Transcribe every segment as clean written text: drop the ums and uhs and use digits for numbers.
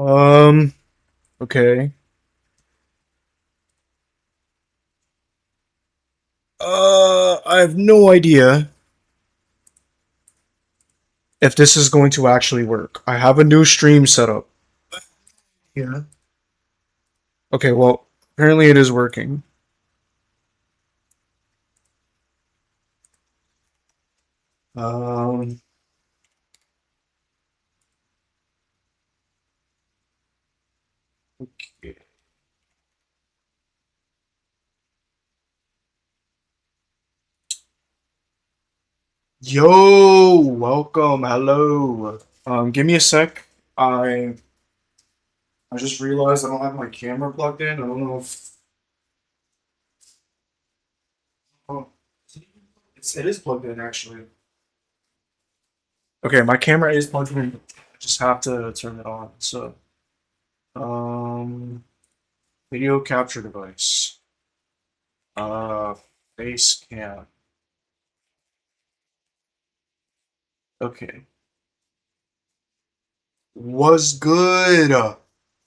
Um, okay. I have no idea if this is going to actually work. I have a new stream set up. Yeah. Okay, well, apparently it is working. Um, okay. Yo, welcome, hello. Give me a sec. I I just realized I don't have my camera plugged in. I don't know if oh, it is plugged in actually. Okay, my camera is plugged in. I just have to turn it on. So, um, video capture device. Uh, face cam. Okay. Was good.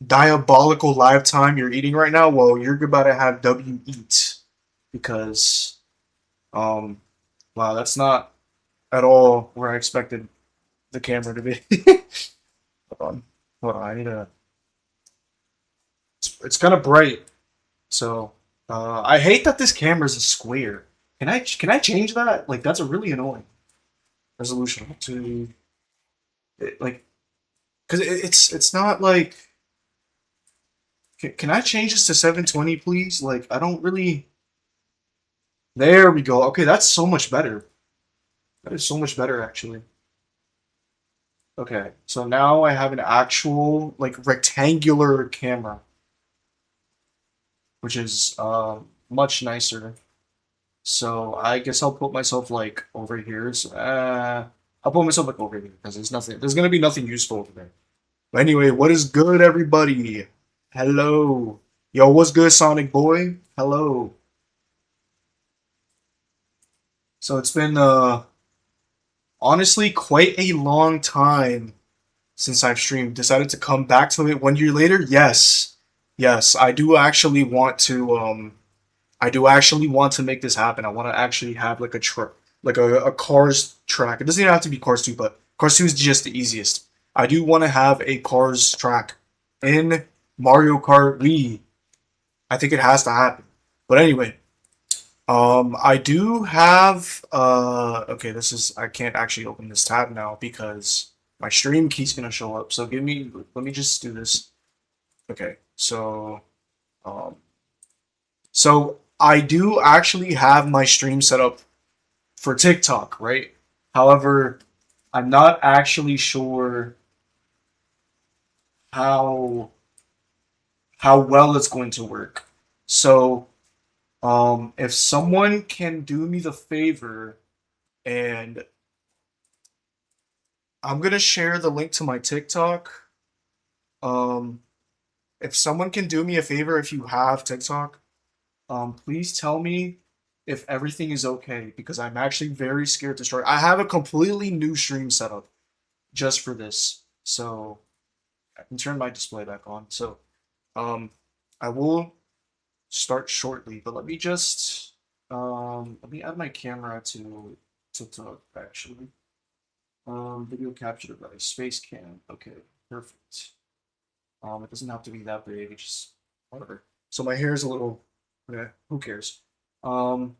Diabolical live time you're eating right now? Well, you're about to have W eat because um wow, that's not at all where I expected the camera to be. Hold on. Hold on, I need to it's kind of bright. So, I hate that this camera is a square. Can I change that? Like that's a really annoying resolution to like because it's not like can I change this to 720 please? Like I don't really there we go. Okay, that's so much better. That is so much better actually. Okay, so now I have an actual like rectangular camera, which is much nicer. So I guess I'll put myself like over here. So, I'll put myself like over here because there's nothing. There's gonna be nothing useful over there. But anyway, what is good, everybody? Hello, yo, what's good, Sonic Boy? Hello. So it's been honestly quite a long time since I've streamed. Decided to come back to it 1 year later. Yes, yes, I do actually want to. I do actually want to make this happen. I want to actually have like a like a Cars track. It doesn't even have to be Cars 2, but Cars 2 is just the easiest. I do want to have a Cars track in Mario Kart Wii. I think it has to happen. But anyway, I do have okay, this is I can't actually open this tab now because my stream key's gonna show up. So give me let me just do this. Okay, um so I do actually have my stream set up for TikTok, right? However, I'm not actually sure how how well it's going to work. So, if someone can do me the favor, and I'm gonna share the link to my TikTok. Um, if someone can do me a favor, if you have TikTok, please tell me if everything is okay because I'm actually very scared to start. I have a completely new stream setup just for this, so I can turn my display back on. So, um, I will start shortly, but let me add my camera to TikTok actually. Video capture device, space cam. Okay, perfect. It doesn't have to be that big. It's just whatever. So my hair is a little. Yeah, who cares? Um,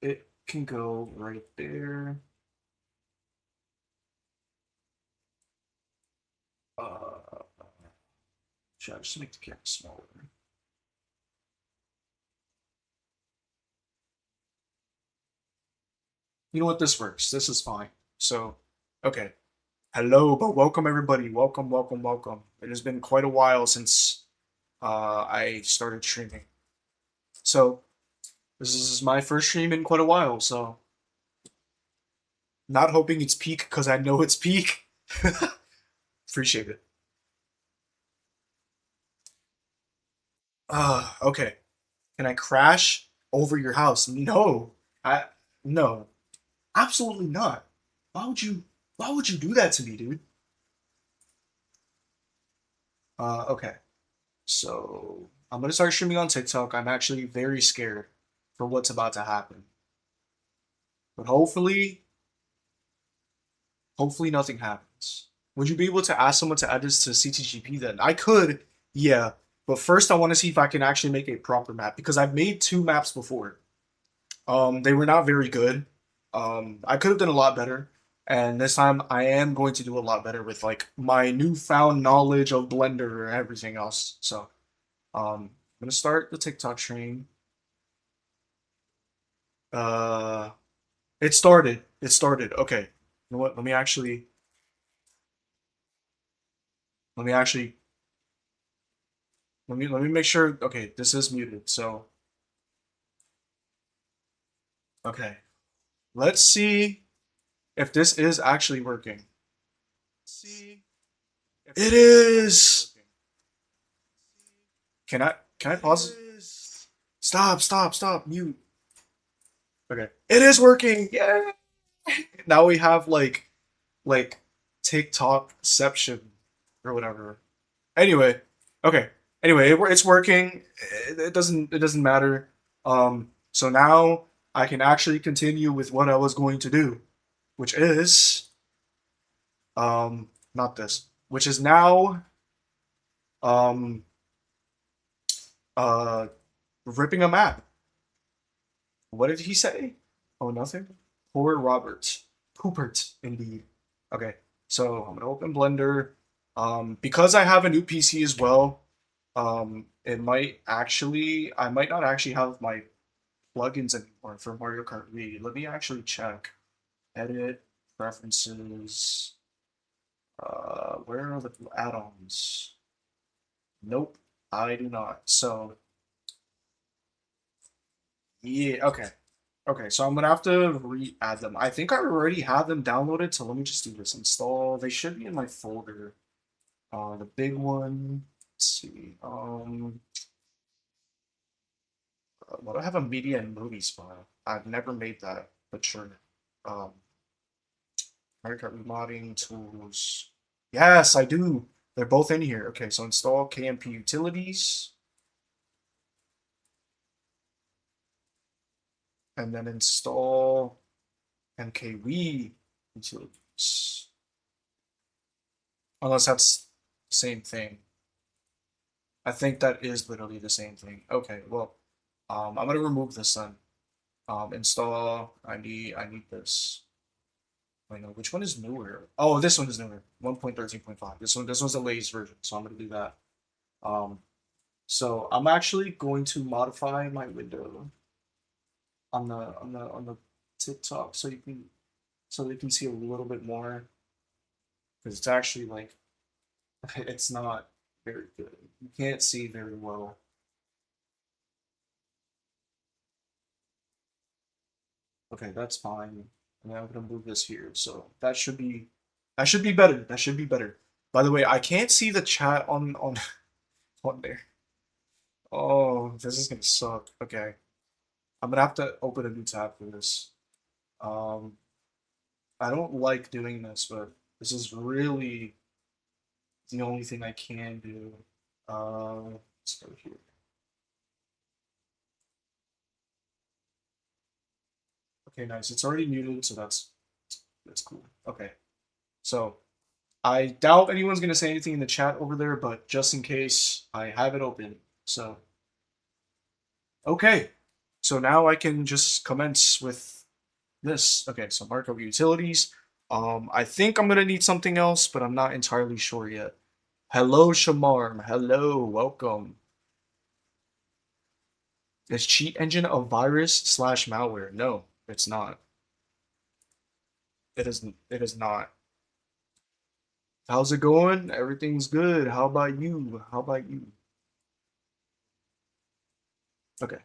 it can go right there. Uh, should I just make the camera smaller? You know what? This works. This is fine. So, okay. Hello, but welcome everybody. Welcome, welcome, welcome. It has been quite a while since I started streaming. So this is my first stream in quite a while. So not hoping it's peak because I know it's peak. Appreciate it. Okay. Can I crash over your house? No. I no. Absolutely not. Why would you why would you do that to me, dude? Okay. So I'm gonna start streaming on TikTok. I'm actually very scared for what's about to happen. But hopefully nothing happens. Would you be able to ask someone to add this to CTGP then? I could, yeah. But first I want to see if I can actually make a proper map because I've made two maps before. They were not very good. I could have done a lot better. And this time I am going to do a lot better with like my newfound knowledge of Blender and everything else. So, I'm gonna start the TikTok stream. Uh, it started. It started. Okay. You know what? Let me actually, let me make sure. Okay, this is muted. So, okay. Let's see if this is actually working. It is. Can I pause? Stop. Mute. Okay. It is working. Yeah. Now we have like TikTokception or whatever. Anyway, okay. Anyway, it's working. It doesn't matter. So now I can actually continue with what I was going to do, which is not this, which is now um uh ripping a map. What did he say? Oh, nothing. Poor Robert. Poopert, indeed. Okay, so I'm gonna open Blender. Because I have a new PC as well, I might not actually have my plugins anymore for Mario Kart Wii. Let me actually check. Edit, preferences. Where are the add-ons? Nope, I do not. So, yeah, okay. Okay, so I'm gonna have to re-add them. I think I already have them downloaded, so let me just do this. Install. They should be in my folder. The big one. Let's see. Well, I have a media and movies file. I've never made that, but sure. Um, Mario Kart remodding tools. Yes, I do. They're both in here. Okay, so install KMP utilities, and then install MKWii utilities. Unless that's the same thing. I think that is literally the same thing. Okay, well, I'm gonna remove this then. Install. I need this. Wait, no, which one is newer? Oh, this one is newer. 1.13.5. This one's the latest version, so I'm gonna do that. Um, so I'm actually going to modify my window on the TikTok so you can see a little bit more because it's actually like it's not very good. You can't see very well. Okay, that's fine. And then I'm gonna move this here. So that should be better. That should be better. By the way, I can't see the chat on on there. Oh, this is gonna suck. Okay. I'm gonna have to open a new tab for this. Um, I don't like doing this, but this is really the only thing I can do. Let's go here. Okay, nice. It's already muted, so that's cool. Okay, so I doubt anyone's gonna say anything in the chat over there, but just in case, I have it open. So okay, so now I can just commence with this. Okay, so markup utilities. I think I'm gonna need something else, but I'm not entirely sure yet. Hello, Shamarm. Hello, welcome. Is Cheat Engine a virus slash malware? No, it's not. It isn't. It is not. How's it going? Everything's good. How about you? How about you? Okay.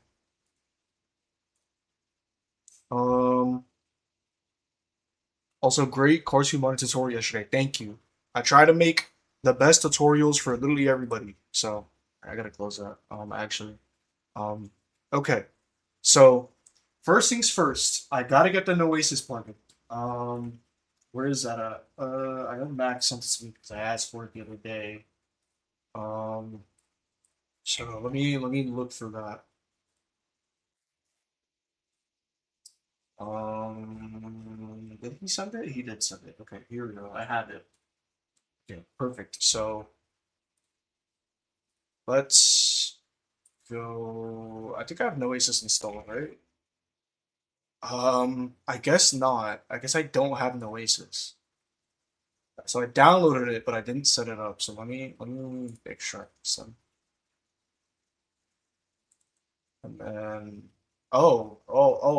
Um. Also, great cartoon monitor tutorial yesterday. Thank you. I try to make the best tutorials for literally everybody. So I gotta close that. Actually. Um. Okay. So first things first. I gotta get the Noasis plugin. Um. Where is that at? I know Max sent it to me because I asked for it the other day. Um, so let me look for that. Did he send it? He did send it. Okay, here we go. I have it. Okay, perfect. So let's go. I think I have Noasis installed, right? I guess not. I guess I don't have Noasis. So I downloaded it, but I didn't set it up. So let me extract some, and then oh,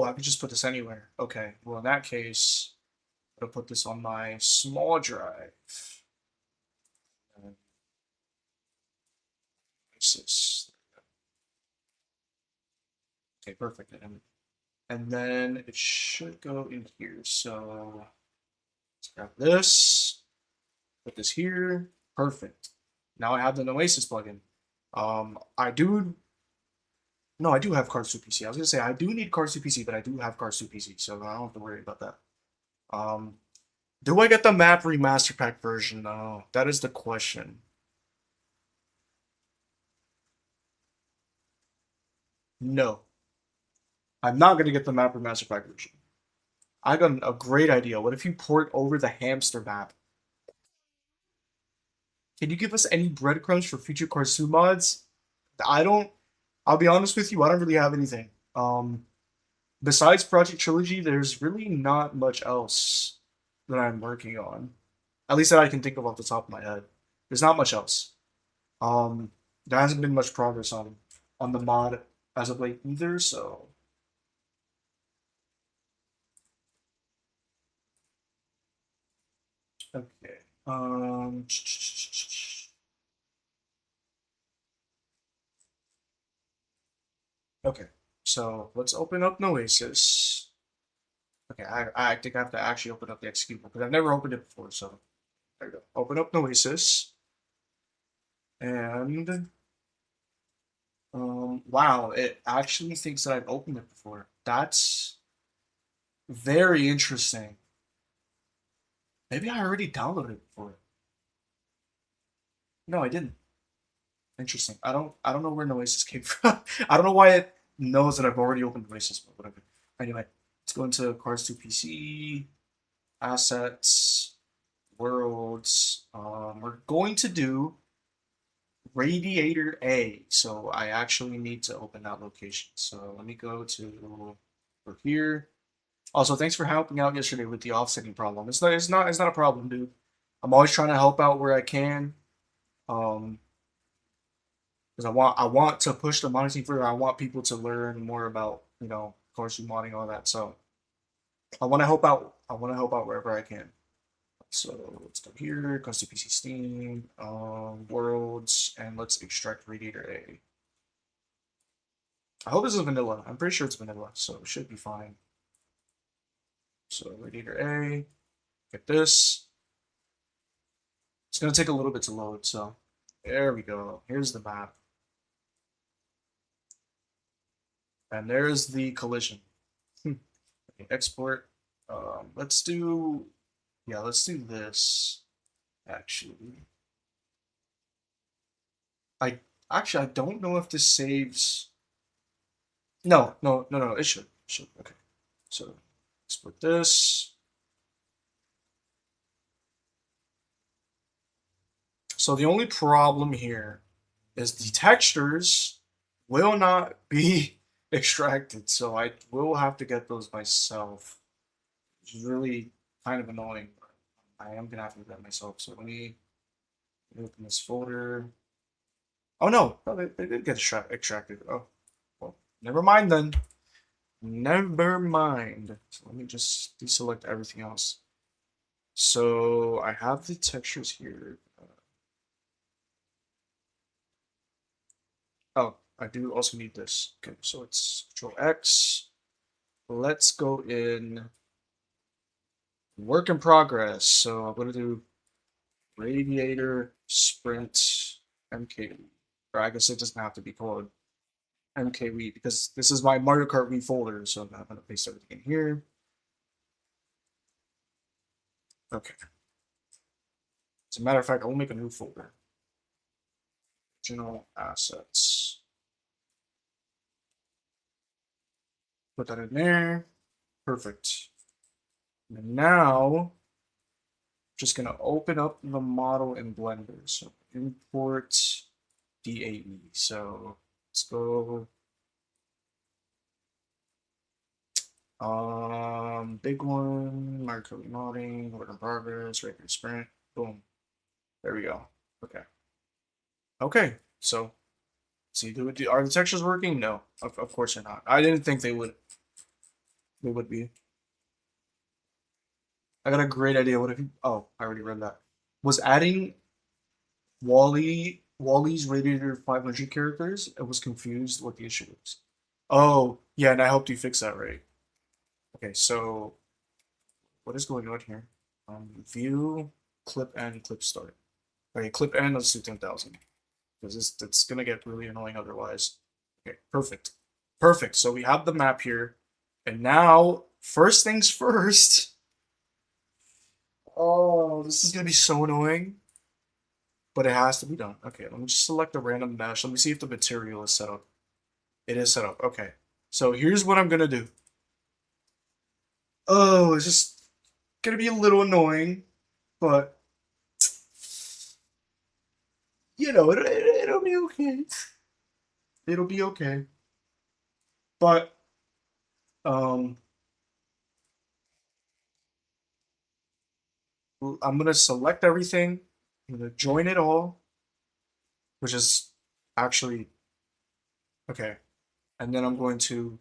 I could just put this anywhere. Okay, well in that case, I'll put this on my small drive. And Noasis. Okay, perfect. And then it should go in here. So let's grab this, put this here. Perfect. Now I have the Oasis plugin. I do. No, I do have Cars 2 PC. I was gonna say I do need Cars 2 PC, but I do have Cars 2 PC, so I don't have to worry about that. Um, do I get the map remaster pack version? No, that is the question. No, I'm not gonna get the map remaster pack version. I got a great idea. What if you port over the hamster map? Can you give us any breadcrumbs for future Karsu mods? I don't. I'll be honest with you. I don't really have anything. Besides Project Trilogy, there's really not much else that I'm working on. At least that I can think of off the top of my head. There's not much else. Um, there hasn't been much progress on the mod as of late either. So okay. Okay. So let's open up Noasis. Okay, I think I have to actually open up the executable because I've never opened it before. So there you go. Open up Noasis, and wow, it actually thinks that I've opened it before. That's very interesting. Maybe I already downloaded it before. No, I didn't. Interesting. I don't know where Noasis came from. I don't know why it knows that I've already opened Noasis, but whatever. Anyway, let's go into Cars 2 PC, assets, worlds. We're going to do Radiator A. So I actually need to open that location. So let me go to over here. Also, thanks for helping out yesterday with the offsetting problem. It's not a problem, dude. I'm always trying to help out where I can. Um, because I want to push the modding further. I want people to learn more about course modding all that. So I want to help out. I want to help out wherever I can. So let's go here, custom PC Steam, worlds, and let's extract Radiator A. I hope this is vanilla. I'm pretty sure it's vanilla, so it should be fine. So Radiator A, get this. It's gonna take a little bit to load, so there we go. Here's the map. And there's the collision. Okay, export. Let's do, yeah, let's do this. Actually, I I don't know if this saves. No, no, no, no. It should. It should. Okay. So export this. So the only problem here is the textures will not be extracted. So I will have to get those myself, which is really kind of annoying. But I am gonna have to do that myself. So let me open this folder. Oh no, no, they did get extracted. Oh, well, never mind then. Never mind. So let me just deselect everything else. So I have the textures here. Oh, I do also need this. Okay, so it's Control X. Let's go in work in progress. So I'm gonna do Radiator Sprint MKW. Or I guess it doesn't have to be called MKW because this is my Mario Kart Wii folder. So I'm gonna paste everything in here. Okay. As a matter of fact, I'll make a new folder. Original assets. Put that in there. Perfect. And now, just gonna open up the model in Blender. So import DAE. So let's go. Big one, Mario Kart Wii modding, work in progress, regular sprint. Boom. There we go. Okay. Okay. So, see, are the textures working? No, of course they're not. I didn't think they would. They would be. I got a great idea. What if you? Oh, I already read that. Was adding Wally's Radiator 500 characters? I was confused what the issue was. Oh, yeah, and I helped you fix that, right? Okay, so what is going on here? View, clip end, clip start. Okay, clip end, let's do 10,000. Because it's gonna get really annoying otherwise. Okay, perfect. Perfect. So we have the map here. And now, first things first. Oh, this is gonna be so annoying. But it has to be done. Okay, let me just select a random mesh. Let me see if the material is set up. It is set up. Okay. So here's what I'm gonna do. Oh, it's just gonna be a little annoying, but it'll be okay. It'll be okay. But um, I'm gonna select everything. I'm gonna join it all, which is actually okay. And then I'm going to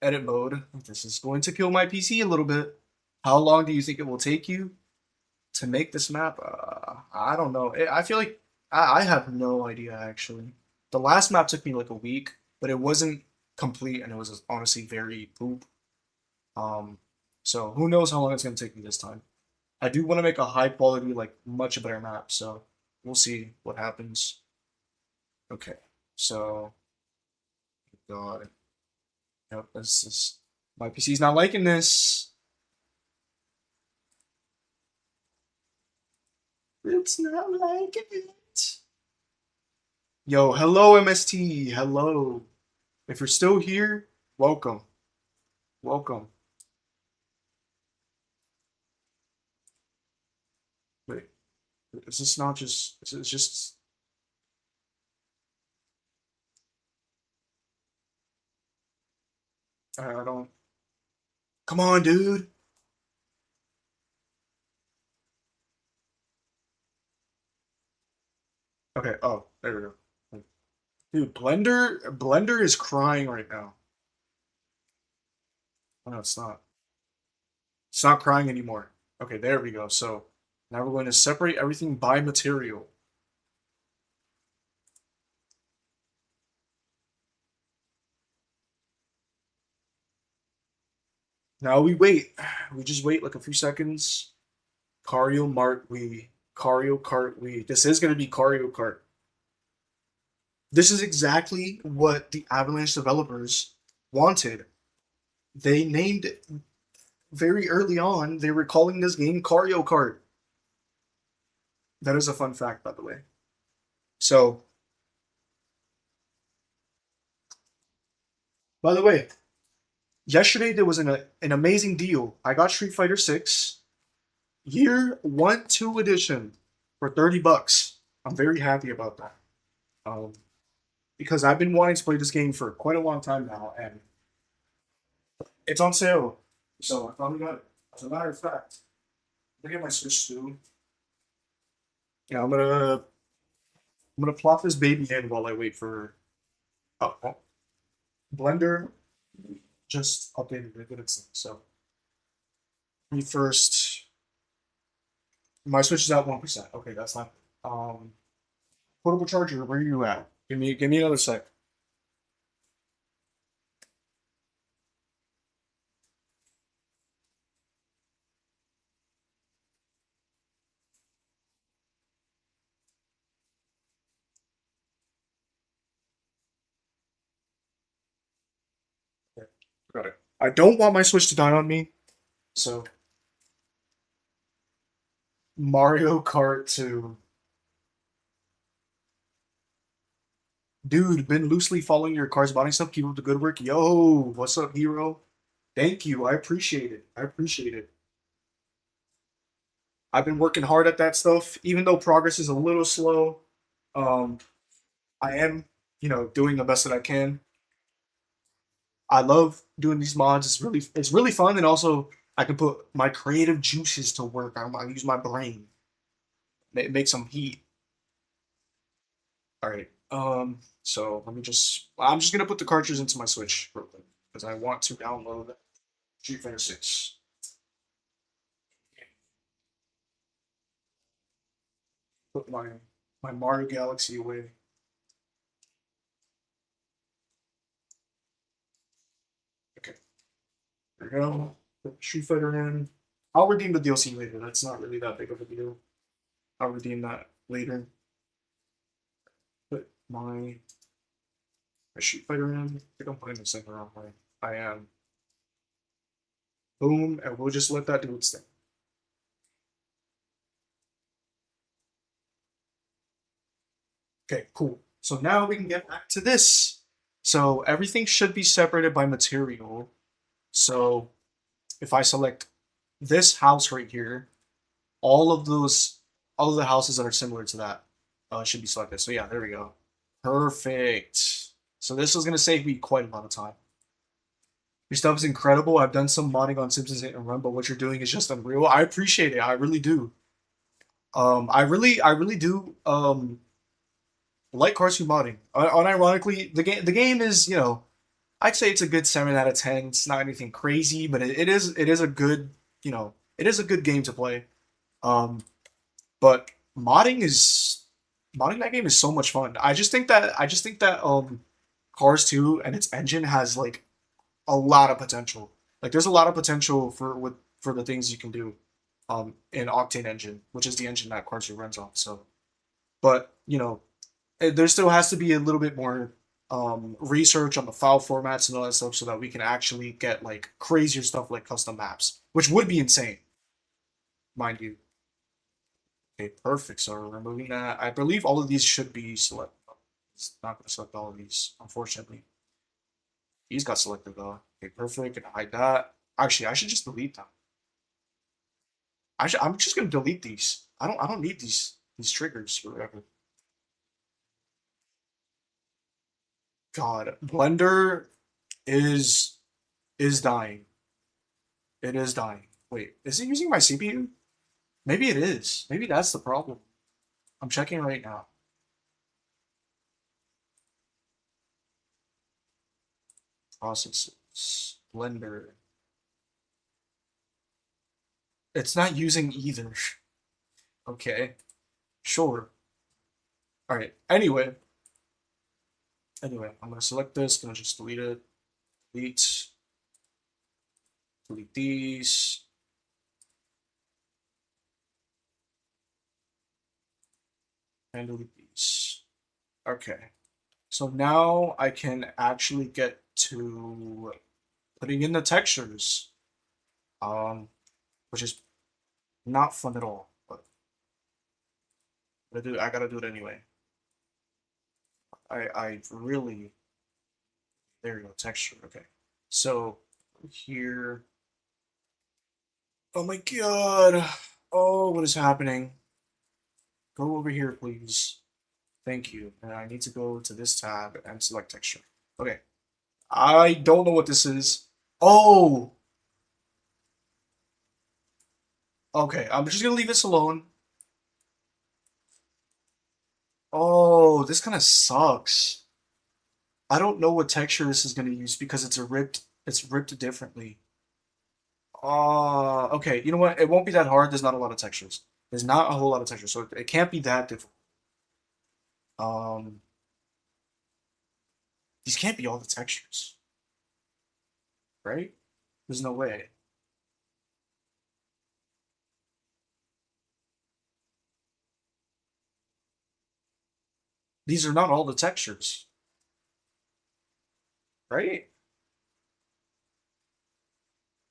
edit mode. This is going to kill my PC a little bit. How long do you think it will take you to make this map? I don't know. I feel like I have no idea actually. The last map took me like a week, but it wasn't complete and it was honestly very poop. Um, so who knows how long it's gonna take me this time. I do want to make a high quality, like much better map, so we'll see what happens. Okay, so God, yep, this is my PC's not liking this. It's not liking it. Yo, hello MST, hello. If you're still here, welcome, welcome. Wait, is this not just? Is it just? I don't. Come on, dude. Okay. Oh, there we go. Dude, Blender is crying right now. Oh, no, it's not. It's not crying anymore. Okay, there we go. So now we're going to separate everything by material. Now we wait. We just wait like a few seconds. Mario Kart Wii. This is going to be Mario Kart. This is exactly what the Avalanche developers wanted. They named it very early on. They were calling this game Mario Kart. That is a fun fact, by the way. So, by the way, yesterday there was an amazing deal. I got Street Fighter 6 Year 1 2 edition for 30 bucks. I'm very happy about that. Um, because I've been wanting to play this game for quite a long time now, and it's on sale. So I finally got it. As a matter of fact, look at my Switch too. Yeah, I'm gonna plop this baby in while I wait for oh, Blender just updated the good thing. So me first. My Switch is at 1%. Okay, that's not portable charger. Where are you at? Give me another sec. Okay, got it. I don't want my Switch to die on me, so Mario Kart 2. Dude, been loosely following your car's body stuff. Keep up the good work. Yo, what's up, hero? Thank you. I appreciate it. I appreciate it. I've been working hard at that stuff, even though progress is a little slow. Um, I am, doing the best that I can. I love doing these mods. It's really fun, and also I can put my creative juices to work. I use my brain, make some heat. All right. So let me just. I'm just gonna put the cartridge into my Switch real quick because I want to download Street Fighter 6. Put my Mario Galaxy away. Okay, there we go. Put Street Fighter in. I'll redeem the DLC later. That's not really that big of a deal. I'll redeem that later. Put my Street Fighter in. I think I'm putting this in the wrong way. I am. Boom, and we'll just let that do its thing. Okay, cool. So now we can get back to this. So everything should be separated by material. So if I select this house right here, all of those, all of the houses that are similar to that should be selected. So yeah, there we go. Perfect. So this is gonna save me quite a lot of time. Your stuff is incredible. I've done some modding on Simpsons Hit and Run, but what you're doing is just unreal. I appreciate it. I really do. I really do. Like cartoon modding. Unironically, the game is, I'd say it's a good 7 out of 10. It's not anything crazy, but it is a good, it is a good game to play. Um, but modding that game is so much fun. I just think that Cars 2 and its engine has like a lot of potential. Like there's a lot of potential for the things you can do in Octane engine, which is the engine that Cars 2 runs on. So, but there still has to be a little bit more research on the file formats and all that stuff so that we can actually get like crazier stuff like custom maps, which would be insane, mind you. Okay, perfect. So we're removing that. I believe all of these should be select. It's not going to select all of these, unfortunately. These got selected though. Okay, perfect. And hide that. Actually, I should just delete them. I'm just going to delete these. I don't need these triggers or whatever. God, Blender is is dying. It is dying. Wait, is it using my CPU? Maybe it is. Maybe that's the problem. I'm checking right now. Processes. Blender. It's not using either. Okay. Sure. Alright. Anyway, I'm gonna select this, gonna just delete it. Delete. Delete these. And delete these. Okay. So now I can actually get to putting in the textures. Which is not fun at all, but I gotta do it anyway. I really there you go, texture. Okay. So here, oh my god. Oh, what is happening? Go over here, please. Thank you. And I need to go to this tab and select texture. Okay. I don't know what this is. Oh, okay. I'm just gonna leave this alone. Oh, this kind of sucks. I don't know what texture this is gonna use because it's ripped differently. Okay. You know what? It won't be that hard. There's not a lot of textures. There's not a whole lot of textures, so it can't be that difficult. Um, these can't be all the textures, right? There's no way. These are not all the textures, right?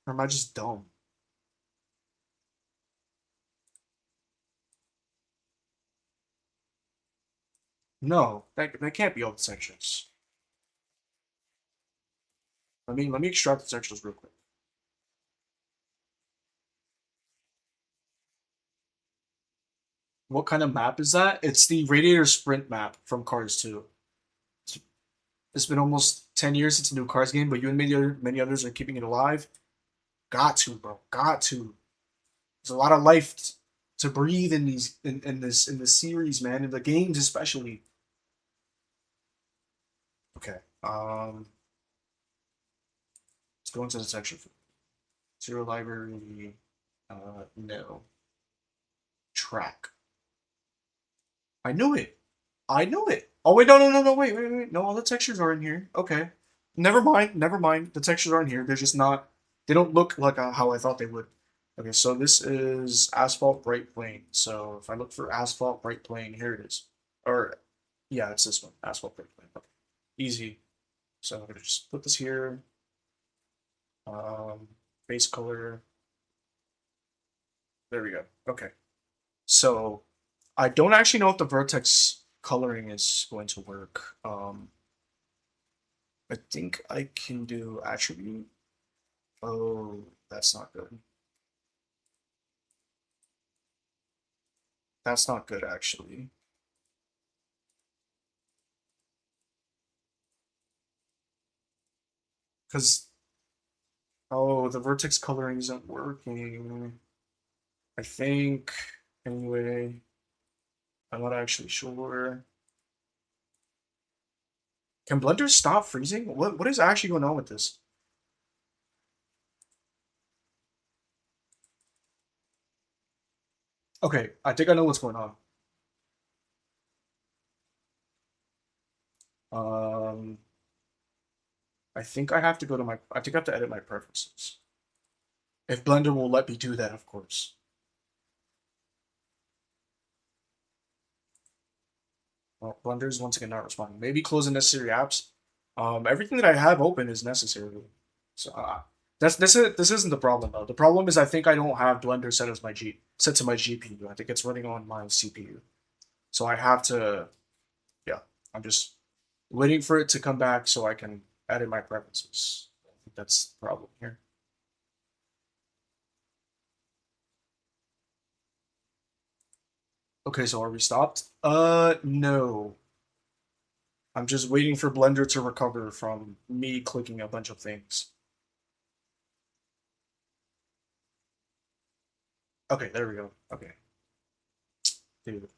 Or am I just dumb? No, that can't be all the sections. Let me extract the sections real quick. What kind of map is that? It's the Radiator Sprint map from Cars 2. It's, it's been almost 10 years since a new Cars game, but you and many others are keeping it alive. Got to, bro. Got to. There's a lot of life to breathe in this series, man. In the games especially. Okay. Let's go into the section. Zero library. No. Track. I knew it. I knew it. Oh wait, no, wait. No, all the textures are in here. Okay. Never mind, never mind. The textures aren't here. They're just not. They don't look like how I thought they would. Okay, so this is asphalt bright plane. So if I look for asphalt bright plane, here it is. Or yeah, it's this one. Asphalt bright plane. Okay. Easy. So I'm gonna just put this here. Um, base color. There we go. Okay. So I don't actually know if the vertex coloring is going to work. I think I can do attribute. Oh, that's not good. That's not good actually. Because oh, the vertex coloring isn't working. I think anyway. I'm not actually sure. Can Blender stop freezing? What is actually going on with this? Okay, I think I know what's going on. Um, I think I have to go to my. I think I have to edit my preferences. If Blender will let me do that, of course. Well, Blender is once again not responding. Maybe close unnecessary apps. Everything that I have open is necessary. So this isn't the problem though. The problem is I think I don't have Blender set to my GPU. I think it's running on my CPU. So I have to yeah. I'm just waiting for it to come back so I can edit my preferences. I think that's the problem here. Okay, so are we stopped? No. I'm just waiting for Blender to recover from me clicking a bunch of things. Okay, there we go. Okay. Dude.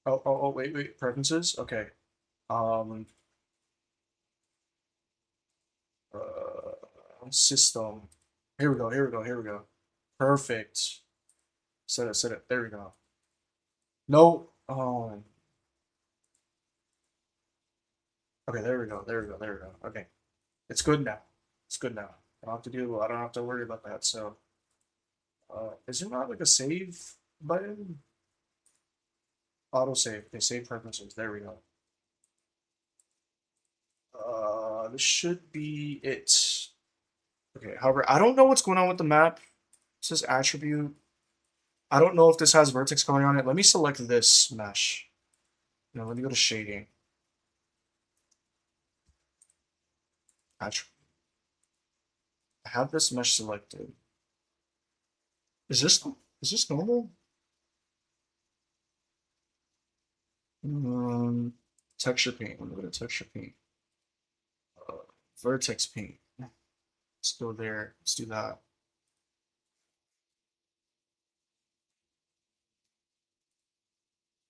Wait. Preferences? Okay. Um, system. Here we go. Perfect. Set it. There we go. No. Oh. Okay, there we go. Okay. It's good now. It's good now. I don't have to worry about that. So, is there not like a save button? Auto save. They save preferences. There we go. This should be it. Okay, however, I don't know what's going on with the map. It says attribute. I don't know if this has vertex going on it. Let me select this mesh. No, let me go to shading. Attribute. I have this mesh selected. Is this normal? Um, texture paint. Let me go to texture paint. Uh, vertex paint. Let's go there. Let's do that.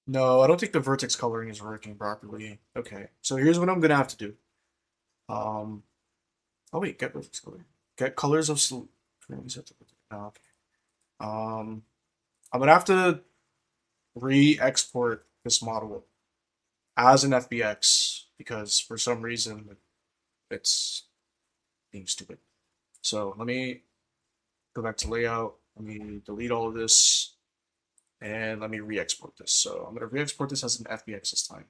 No, I don't think the vertex coloring is working properly. Okay, so here's what I'm gonna have to do. Um, oh wait, get vertex color. Get colors of oh, okay. I'm gonna have to re-export this model as an FBX because for some reason it's being stupid. So let me go back to layout. Let me delete all of this and let me re-export this. So I'm gonna re-export this as an FBX this time.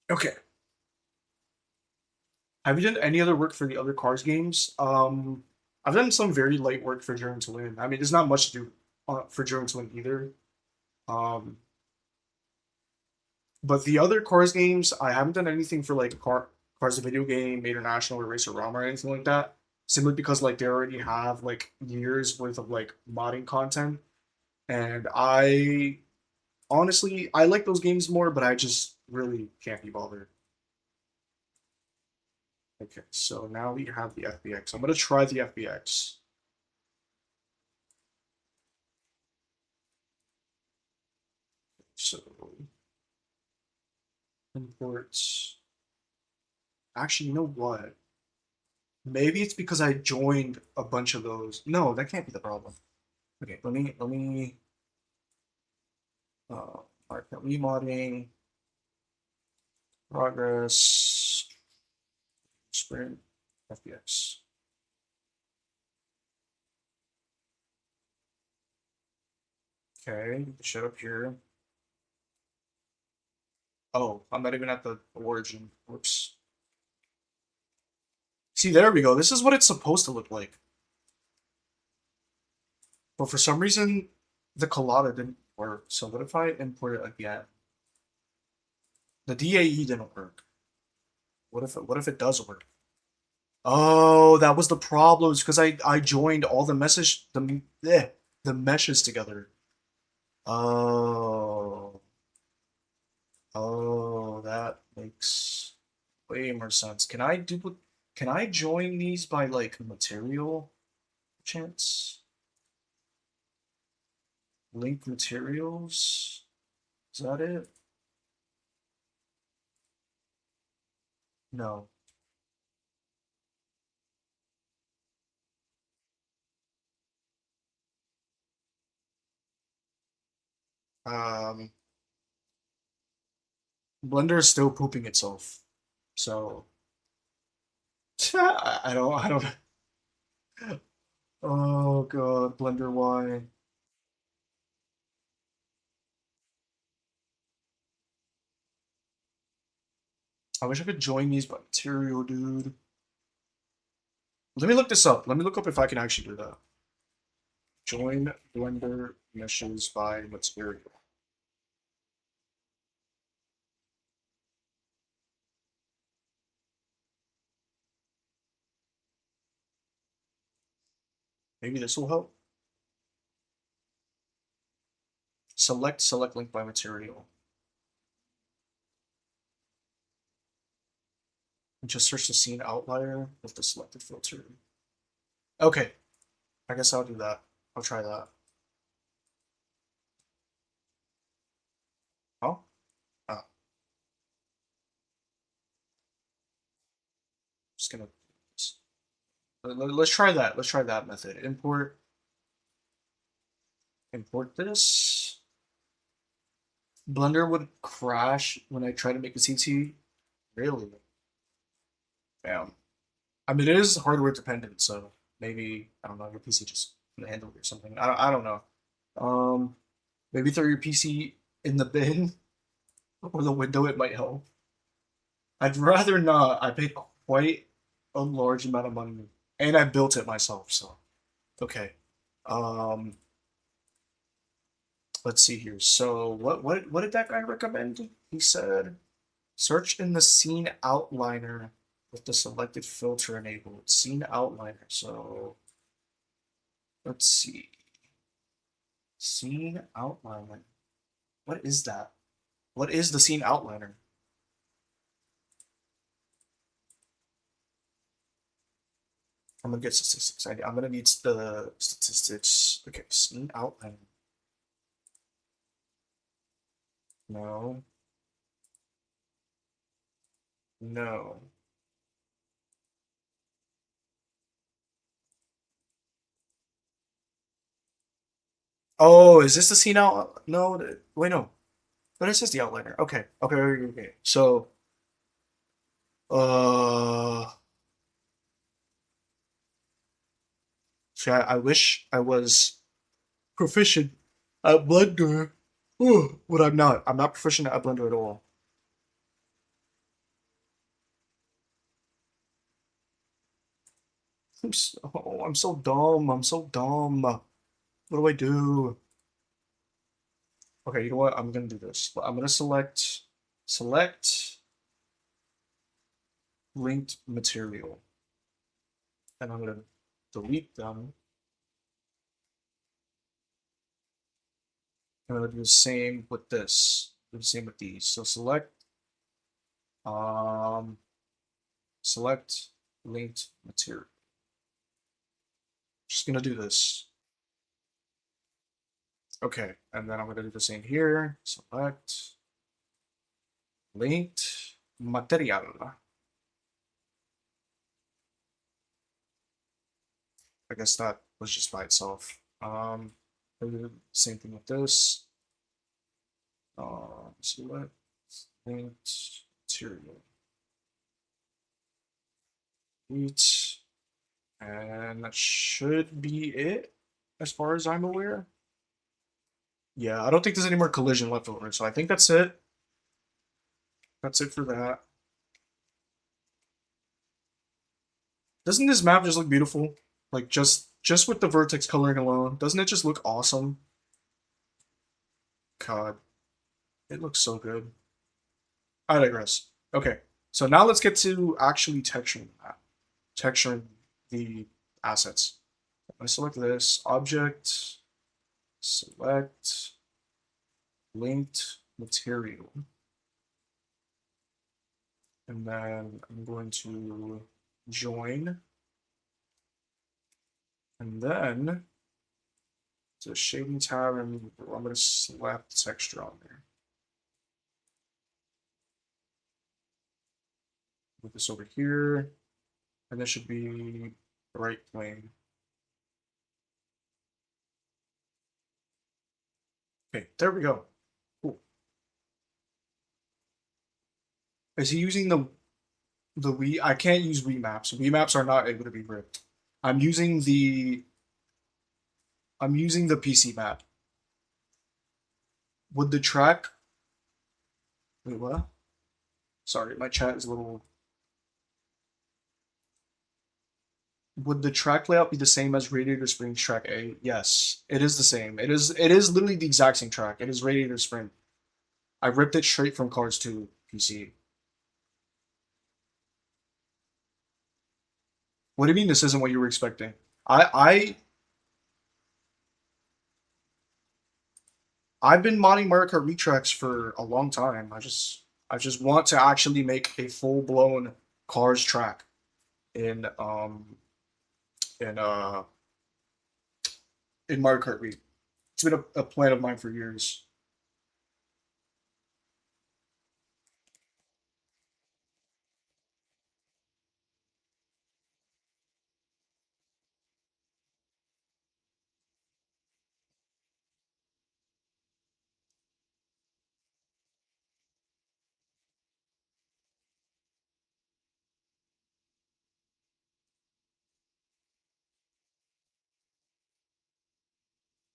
Okay. Have you done any other work for the other Cars games? I've done some very light work for Journey to Win. I mean, there's not much to do for Journey to Win either. Um, But the other Cars games, I haven't done anything for like Cars the video game, International, or Racer Rama or anything like that. Simply because like they already have like years worth of like modding content, and I honestly I like those games more, but I just really can't be bothered. Okay, so now we have the FBX. I'm gonna try the FBX. So imports. Actually, you know what? Maybe it's because I joined a bunch of those. No, that can't be the problem. Okay, let me Mario Kart Wii modding progress sprint FBX. Okay, shut up here. Oh, I'm not even at the origin. Whoops. See, there we go. This is what it's supposed to look like. But for some reason, the collada didn't work. So what if I import it again? The DAE didn't work. What if it does work? Oh, that was the problem. It's because I joined all the meshes together. Oh, oh, that makes way more sense. Can I join these by like material chance? Link materials? Is that it? No. Um, Blender is still pooping itself. So I don't. Oh God, Blender, why? I wish I could join these by material, dude. Let me look this up. Let me look up if I can actually do that. Join Blender meshes by material. Maybe this will help. Select link by material. And just search the scene outlier with the selected filter. Okay, I guess I'll do that. I'll try that. Oh, ah, just gonna. Let's try that. Let's try that method. Import this. Blender would crash when I try to make a CT. Really? Damn. I mean, it is hardware dependent, so maybe I don't know. Your PC just couldn't handle it or something. I don't know. Um, Maybe throw your PC in the bin or the window. It might help. I'd rather not. I paid quite a large amount of money, and I built it myself. So okay. Um, let's see here. So what did that guy recommend? He said search in the scene outliner with the selected filter enabled. Scene outliner. So let's see. Scene outliner. What is that? What is the scene outliner? I'm gonna get statistics. I'm gonna need the statistics. Okay, scene outliner. No, no. Oh, is this the scene out? No, wait, no. But it's just the outliner. Okay, okay, okay, okay. So, uh, I wish I was proficient at Blender. But I'm not. I'm not proficient at Blender at all. I'm so dumb. I'm so dumb. What do I do? Okay, you know what? I'm gonna do this. I'm gonna select. select linked material, and I'm gonna delete them. I'm gonna do the same with this. Do the same with these. So um select linked material. Just gonna do this. Okay, and then I'm gonna do the same here. Select linked material. I guess that was just by itself. Same thing with this. Select linked material. Delete. And that should be it, as far as I'm aware. Yeah, I don't think there's any more collision left over, so I think that's it. That's it for that. Doesn't this map just look beautiful? Like just with the vertex coloring alone, doesn't it just look awesome? God, it looks so good. I digress. Okay, so now let's get to actually texturing the assets. I select this object, select linked material, and then I'm going to join, and then to shading tab, and I'm going to slap the texture on there. Put this over here, and this should be right plane. Okay, there we go. Cool. Is he using the Wii? I can't use Wii maps. Wii maps are not able to be ripped. I'm using the PC map. Would the track? Wait, what? Sorry, my chat is a little. Would the track layout be the same as Radiator Springs track A? Yes, it is the same. It is literally the exact same track. It is Radiator Spring. I ripped it straight from Cars 2 PC. What do you mean this isn't what you were expecting? I I've been modding Mario Kart Wii tracks for a long time. I just want to actually make a full blown Cars track in in uh in Mario Kart Wii. It's been a plan of mine for years.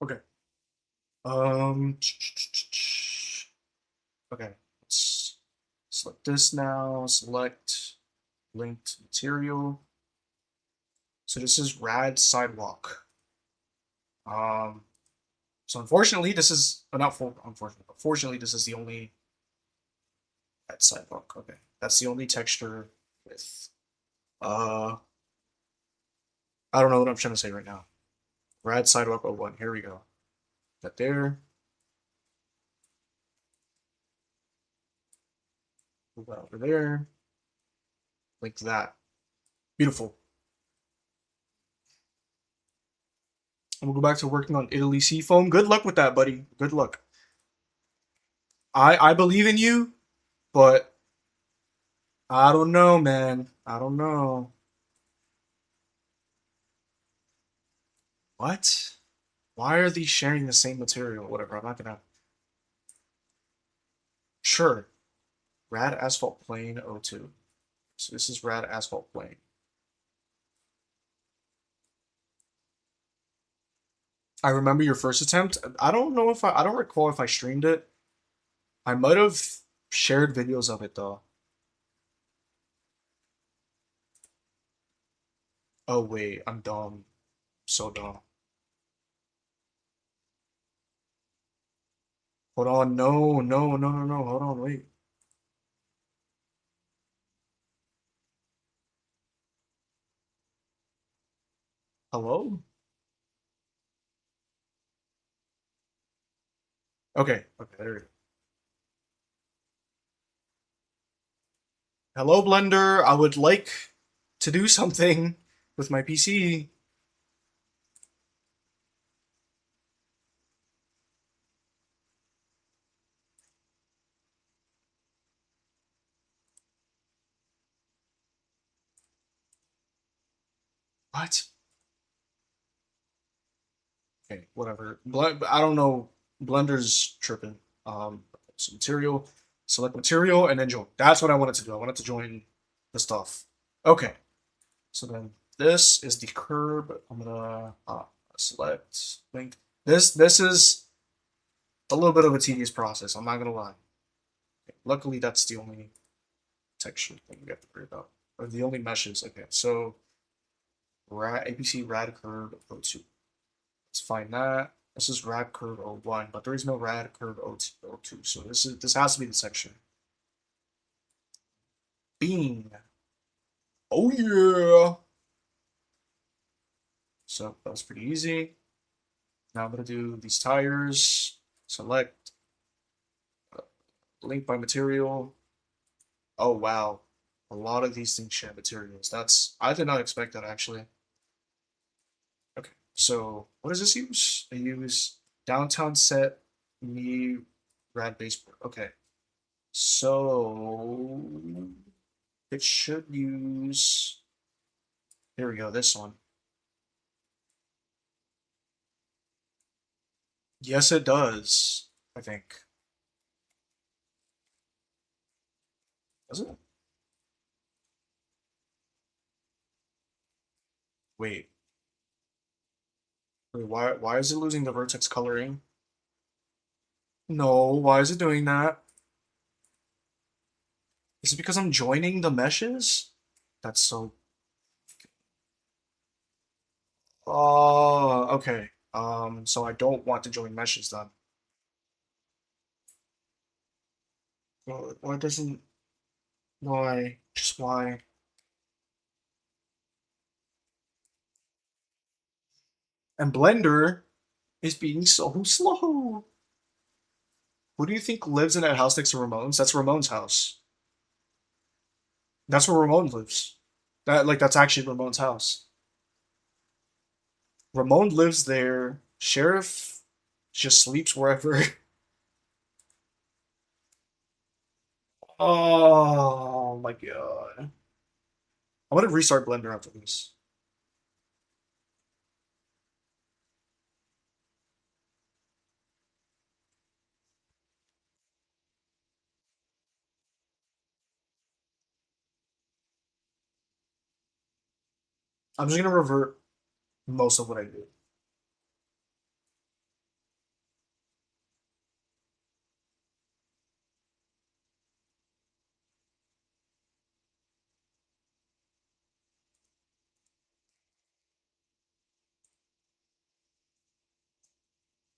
Okay. Um. Okay. Let's select this now. Select linked material. So this is rad sidewalk. Um. So unfortunately, this is not for unfortunately, but fortunately, this is the only rad sidewalk. Okay, that's the only texture with. Uh. I don't know what I'm trying to say right now. Rad sidewalk 01. Here we go. That there. Move that over there. Like that. Beautiful. I'm gonna go back to working on Italy Seafoam. Good luck with that, buddy. Good luck. I believe in you, but I don't know, man. I don't know. What? Why are these sharing the same material? Whatever. I'm not gonna. Sure. Rad asphalt plane 02. So this is rad asphalt plane. I remember your first attempt. I don't know if I don't recall if I streamed it. I might have shared videos of it though. Oh wait, I'm dumb. So dumb. Hold on, no, no, no, no, no. Hold on, wait. Hello? Okay, okay, there we go. Hello, Blender. I would like to do something with my PC. What? Okay, whatever. I don't know. Blender's tripping. So material, select material, and then join. That's what I wanted to do. I wanted to join the stuff. Okay, so then this is the curb. I'm gonna select link. This is a little bit of a tedious process. I'm not gonna lie. Okay, luckily, that's the only texture thing we have to worry about. Or the only meshes. Okay, so rad APC rad curve O2. Let's find that. This is rad curve O1, but there is no rad curve O2. So this has to be the section. Bing. Oh yeah. So that was pretty easy. Now I'm gonna do these tires. Select link by material. Oh wow. A lot of these things share materials. That's I did not expect that actually. Okay. So what does this use? I use downtown set me rad baseboard. Okay. So it should use. Here we go. This one. Yes, it does. I think. Does it? Wait. Wait. Why is it losing the vertex coloring? No. Why is it doing that? Is it because I'm joining the meshes? That's so. Oh, okay. So I don't want to join meshes then. Well, why doesn't? Why? Just why? And Blender is being so slow. Who do you think lives in that house next to Ramon's? That's Ramon's house. That's where Ramon lives. That's actually Ramon's house. Ramon lives there. Sheriff just sleeps wherever. Oh my god. I want to restart Blender after this. I'm just gonna revert most of what I did.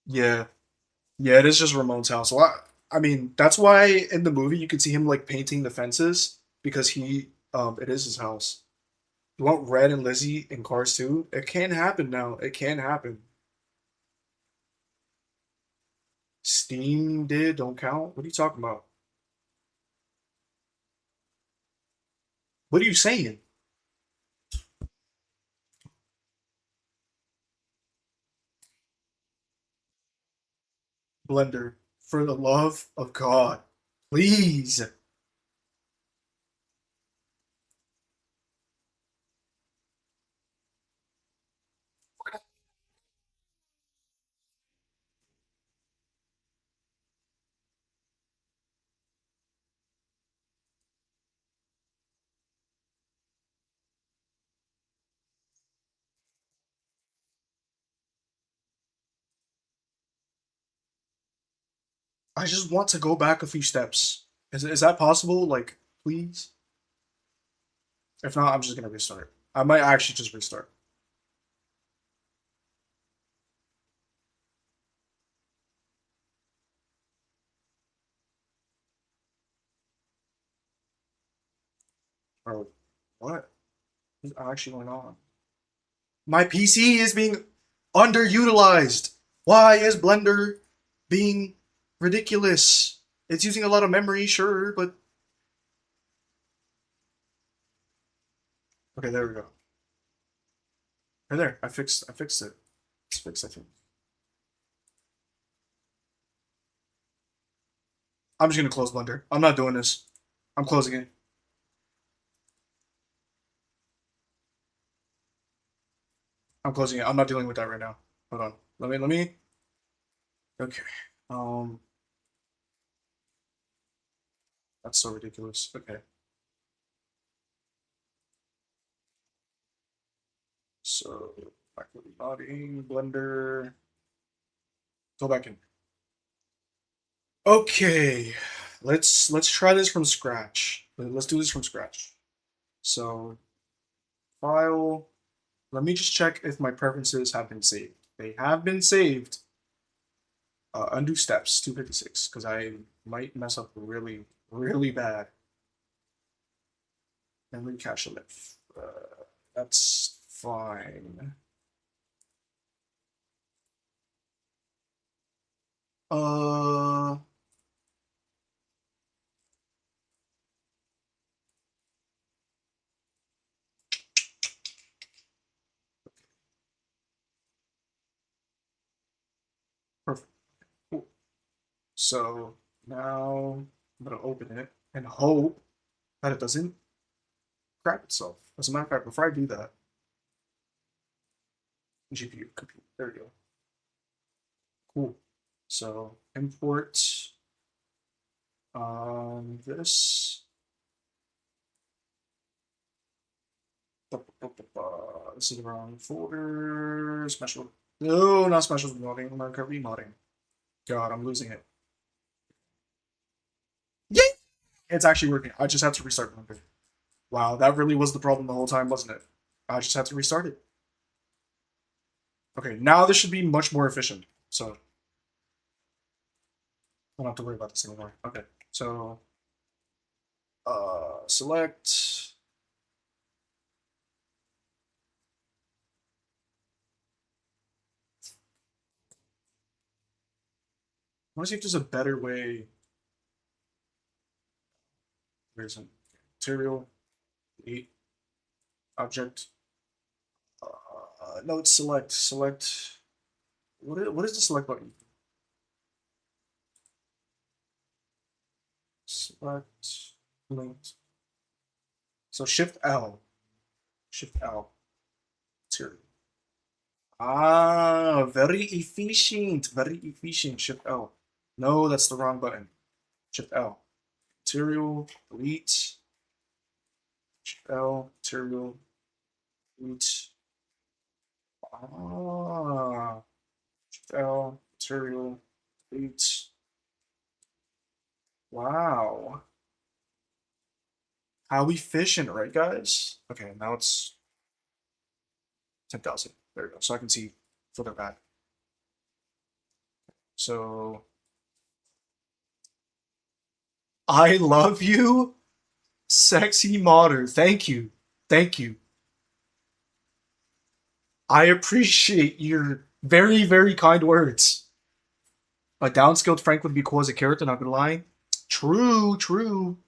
Yeah. Yeah, it is just Ramon's house. Well, I mean, that's why in the movie you could see him like painting the fences because it is his house. You want Red and Lizzie in Cars too? It can happen now. It can happen. Steam did, don't count. What are you talking about? What are you saying? Blender, for the love of God, please. I just want to go back a few steps. Is that possible? Like, please? If not, I'm just gonna restart. I might actually just restart. Or what is actually going on? My PC is being underutilized. Why is Blender being ridiculous? It's using a lot of memory, sure, but okay, there we go. Right there, I fixed it. It's fixed, I think. I'm just gonna close Blender. I'm not doing this. I'm closing it. I'm closing it. I'm not dealing with that right now. Hold on. Let me. Okay. Um, that's so ridiculous. Okay. So back to rebooting Blender. Go back in. Okay. Let's try this from scratch. Let's do this from scratch. So file. Let me just check if my preferences have been saved. They have been saved. Undo steps 256 because I might mess up really really bad. Memory cache lift. That's fine. Uh, Perfect. Cool. So now I'm gonna open it and hope that it doesn't crap itself. As a matter of fact, before I do that, GPU compute. There we go. Cool. So import this. This is the wrong folder. Special. No, not special modding. Mario Kart Wii modding. God, I'm losing it. Yay! It's actually working. I just had to restart Blender. Wow, that really was the problem the whole time, wasn't it? I just had to restart it. Okay, now this should be much more efficient. So I don't have to worry about this anymore. Okay, so select. I want to see if there's a better way. There's a material, delete, object. No, it's select. Select. What is the select button? Select. Linked. So Shift L. Shift L. Material. Ah, very efficient. Very efficient. Shift L. No, that's the wrong button. Shift L. Material. Delete. Shift L. Material. Delete. Ah. Shift L. Material. Delete. Wow. How efficient, right, guys? Okay, now it's 10,000. There we go. So I can see further back. So I love you, sexy modder. Thank you. Thank you. I appreciate your very, very kind words. A downskilled Frank would be cool as a character, not gonna lie. True, true.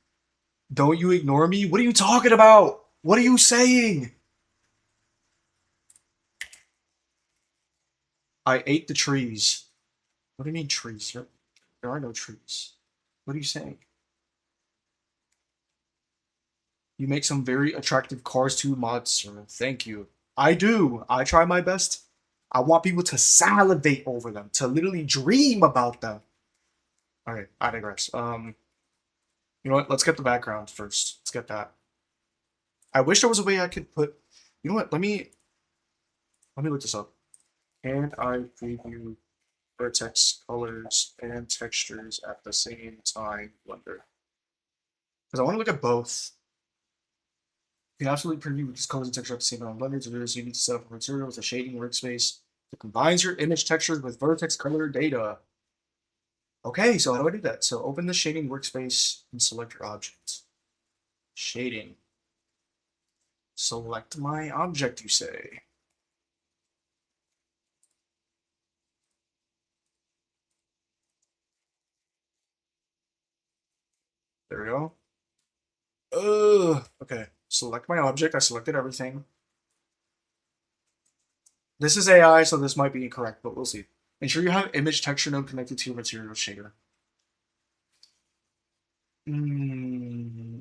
Don't you ignore me? What are you talking about? What are you saying? I ate the trees. What do you mean trees? There are no trees. What are you saying? You make some very attractive Cars 2 mods, sir. Thank you. I do. I try my best. I want people to salivate over them, to literally dream about them. All right, I digress. You know what? Let's get the background first. Let's get that. I wish there was a way I could put. You know what? Let me look this up. Can I preview vertex colors and textures at the same time? Blender. Because I want to look at both. You can absolutely preview these colors and textures at the same time. Blender to do this, you need to set up a material with a shading workspace that combines your image textures with vertex color data. Okay, so how do I do that? So open the shading workspace and select your object. Shading. Select my object, you say. There we go. Okay. Select my object. I selected everything. This is AI, so this might be incorrect, but we'll see. Ensure you have image texture node connected to your material shader.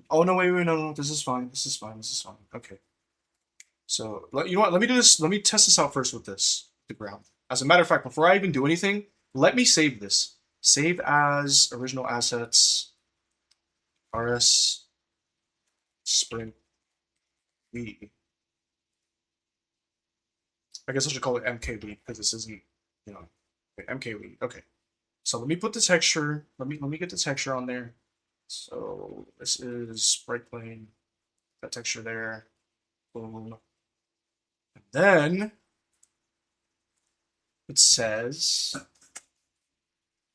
Oh no, wait, no. This is fine. This is fine. This is fine. Okay. So you know what? Let me do this. Let me test this out first with this the ground. As a matter of fact, before I even do anything, let me save this. Save as original assets. RS Sprint Wii. I guess I should call it MK Wii because this isn't, you know, okay, MK Wii. Okay. So let me put the texture. Let me get the texture on there. So this is sprite plane. That texture there. Boom. And then it says.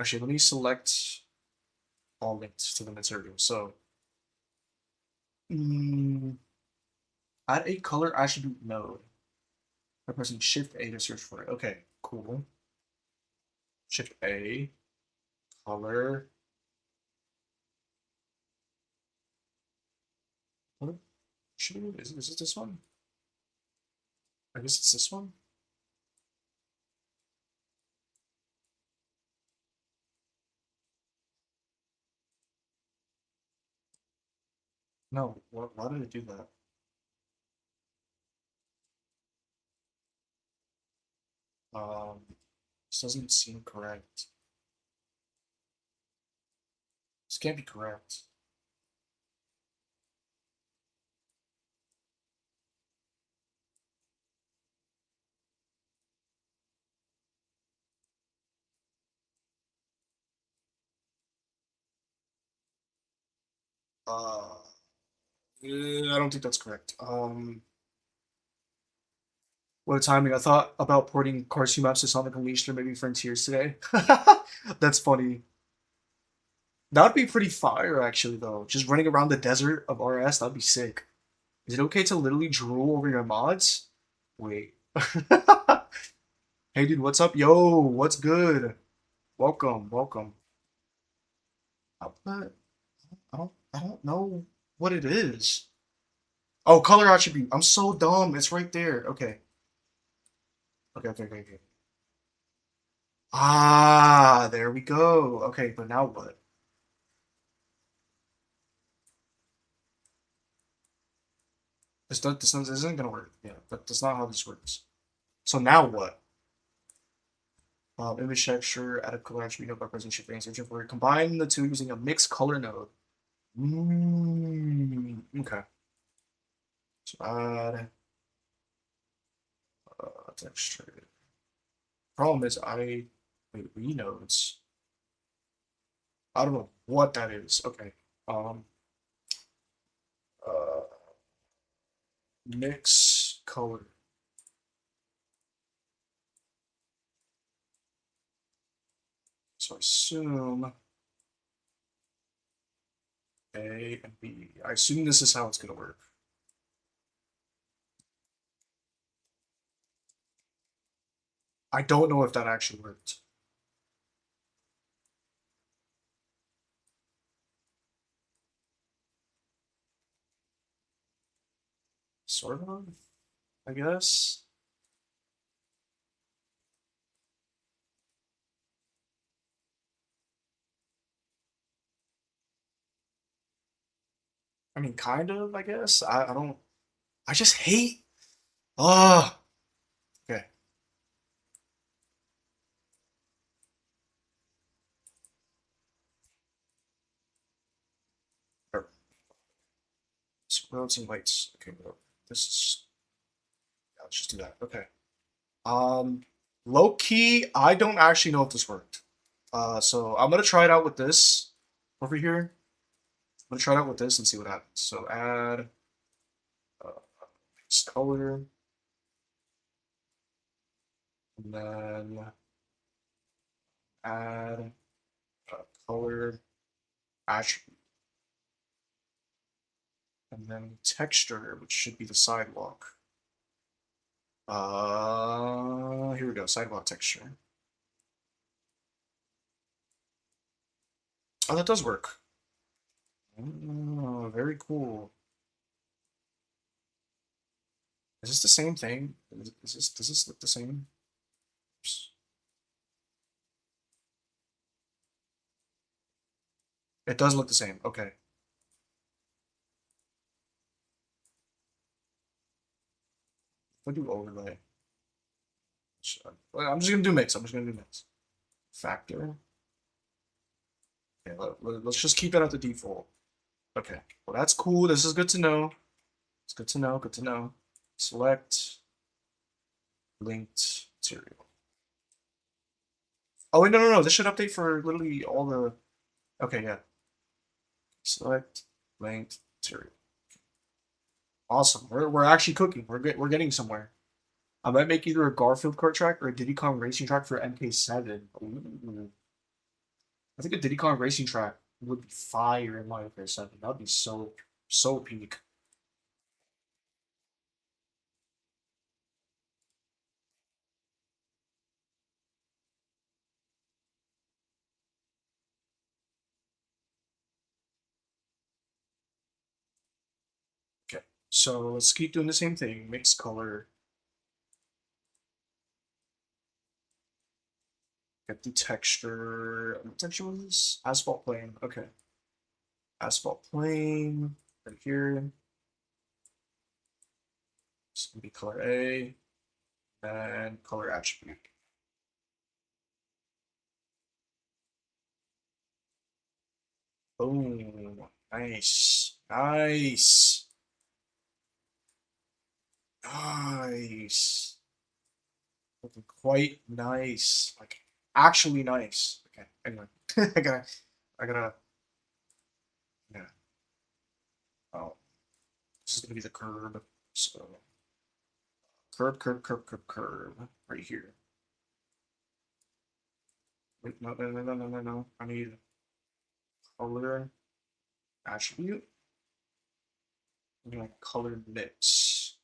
Actually, let me select all links to the material. So add a color attribute node by pressing Shift A to search for it. Okay, cool. Shift A, color. What should we, is it this one? I guess it's this one. No, why did it do that? This doesn't seem correct. This can't be correct. I don't think that's correct. What timing? I thought about porting Car Maps to Sonic Unleashed or maybe Frontiers today. That's funny. That would be pretty fire, actually, though. Just running around the desert of RS, that'd be sick. Is it okay to literally drool over your mods? Wait. Hey, dude, what's up? Yo, what's good? Welcome, welcome. Output? I don't know what it is. Oh, color attribute. I'm so dumb. It's right there. Okay. Okay. Ah, there we go. Okay, but now what? This isn't gonna work. Yeah, but that's not how this works. So now what? Image texture, add a color attribute by pressing Shift A and searching for it. Combine the two using a mixed color node. Okay. So add texture. Problem is wait, nodes. I don't know what that is. Okay. Um uh mix color. So I assume A and B. I assume this is how it's gonna work. I don't know if that actually worked. Sort of, I guess. I mean, kind of, I guess. I don't. I just hate. Ah. Okay. Roads and lights. Okay, well, this is. Yeah, let's just do that. Okay. Um, Low key, I don't actually know if this worked. So I'm gonna try it out with this over here. I'm gonna try it out with this and see what happens. So add uh, color, and then add color attribute, and then texture, which should be the sidewalk. Here we go, sidewalk texture. Oh, that does work. Oh, very cool. Is this the same thing? Does this look the same? Oops. It does look the same. Okay. If I do overlay. Well, I'm just gonna do mix. I'm just gonna do mix. Factor. Okay, let's just keep it at the default. Okay. Well, that's cool. This is good to know. It's good to know. Good to know. Select linked material. Oh wait, no, no, no. This should update for literally all the. Okay, yeah. Select linked material. Awesome. We're actually cooking. We're getting somewhere. I might make either a Garfield kart track or a Diddy Kong racing track for MK7. Ooh. I think a Diddy Kong racing track would be fire in Mario Kart 7. That would be so peak. Okay, so let's keep doing the same thing. Mix color. Get the texture. What texture was this? Asphalt plane. Okay. Asphalt plane. Right here. It's gonna be color A. And color attribute. Boom. Nice. Nice. Nice. Looking quite nice. Like actually nice. Okay. Anyway. I gotta yeah. Oh. This is gonna be the curb. So curb. Right here. Wait, no. I need color attribute. I'm gonna color mix.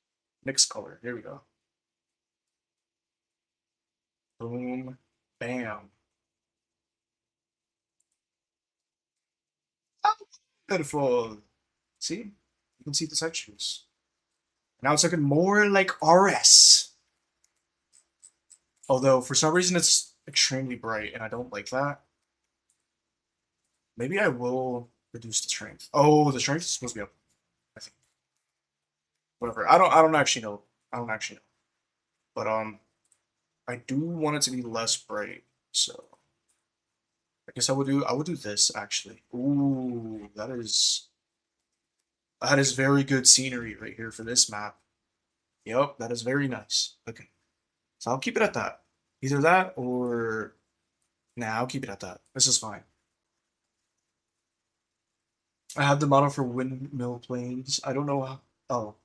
Mix color. Here we go. Boom. Bam. Oh, beautiful. See? You can see the textures. Now it's looking more like RS. Although for some reason it's extremely bright and I don't like that. Maybe I will reduce the strength. Oh, the strength is supposed to be up, I think. Whatever. I don't actually know. I don't actually know. But I do want it to be less bright. So I guess I would do this actually. Ooh, that is very good scenery right here for this map. Yep, that is very nice. Okay. So I'll keep it at that. Either that or nah, I'll keep it at that. This is fine. I have the model for windmill planes. I don't know how. Oh,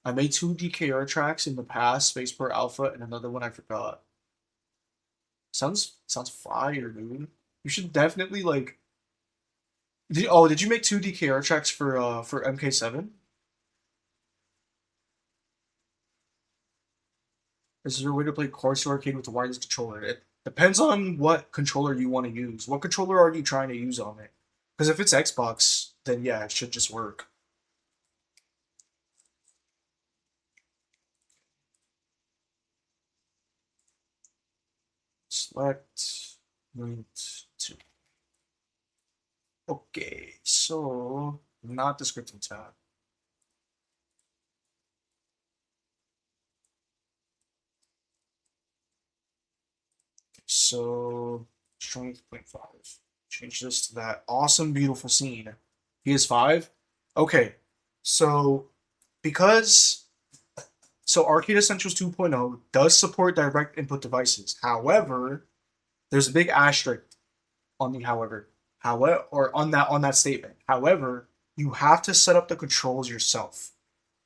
I made two DKR tracks in the past, Spaceport Alpha, and another one I forgot. Sounds fire, dude. You should definitely like. Did you make two DKR tracks for MK7? Is there a way to play Course Arcade with the wireless controller? It depends on what controller you want to use. What controller are you trying to use on it? Because if it's Xbox, then yeah, it should just work. Select root two. Okay, so not the scripting tab. So strength 0.5. Change this to that awesome, beautiful scene. PS5. Okay, so because Arcade Essentials 2.0 does support direct input devices. However, there's a big asterisk on the however, or on that statement. However, you have to set up the controls yourself.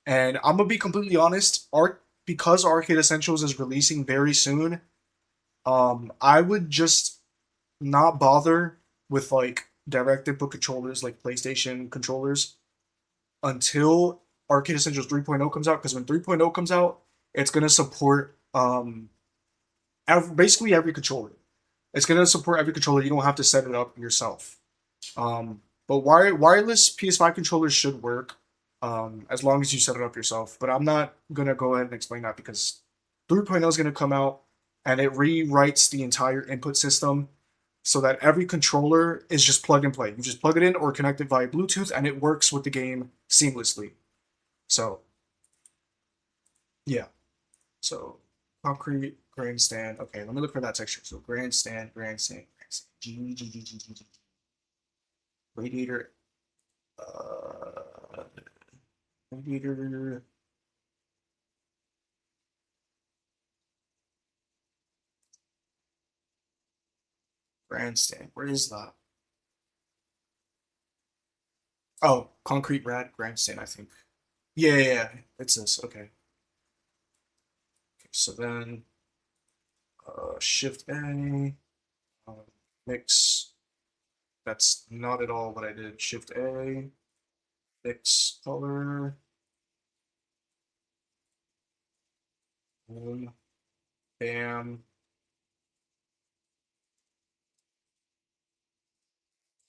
And I'm gonna be completely honest, because Arcade Essentials is releasing very soon, I would just not bother with like direct input controllers like PlayStation controllers until Arcade Essentials 3.0 comes out. Because when 3.0 comes out, it's gonna support basically every controller. It's gonna support every controller. You don't have to set it up yourself. Um, But wireless PS5 controllers should work, as long as you set it up yourself. But I'm not gonna go ahead and explain that because 3.0 is gonna come out and it rewrites the entire input system so that every controller is just plug and play. You just plug it in or connect it via Bluetooth and it works with the game seamlessly. So yeah. So concrete grandstand. Okay, let me look for that texture. So grandstand. G. Radiator. Uh, radiator. Grandstand. Where is that? Oh, concrete rad grandstand. I think. Yeah. It's this. Okay. So then, Shift A. Mix. That's not at all what I did. Shift A. Mix color. Boom. Bam.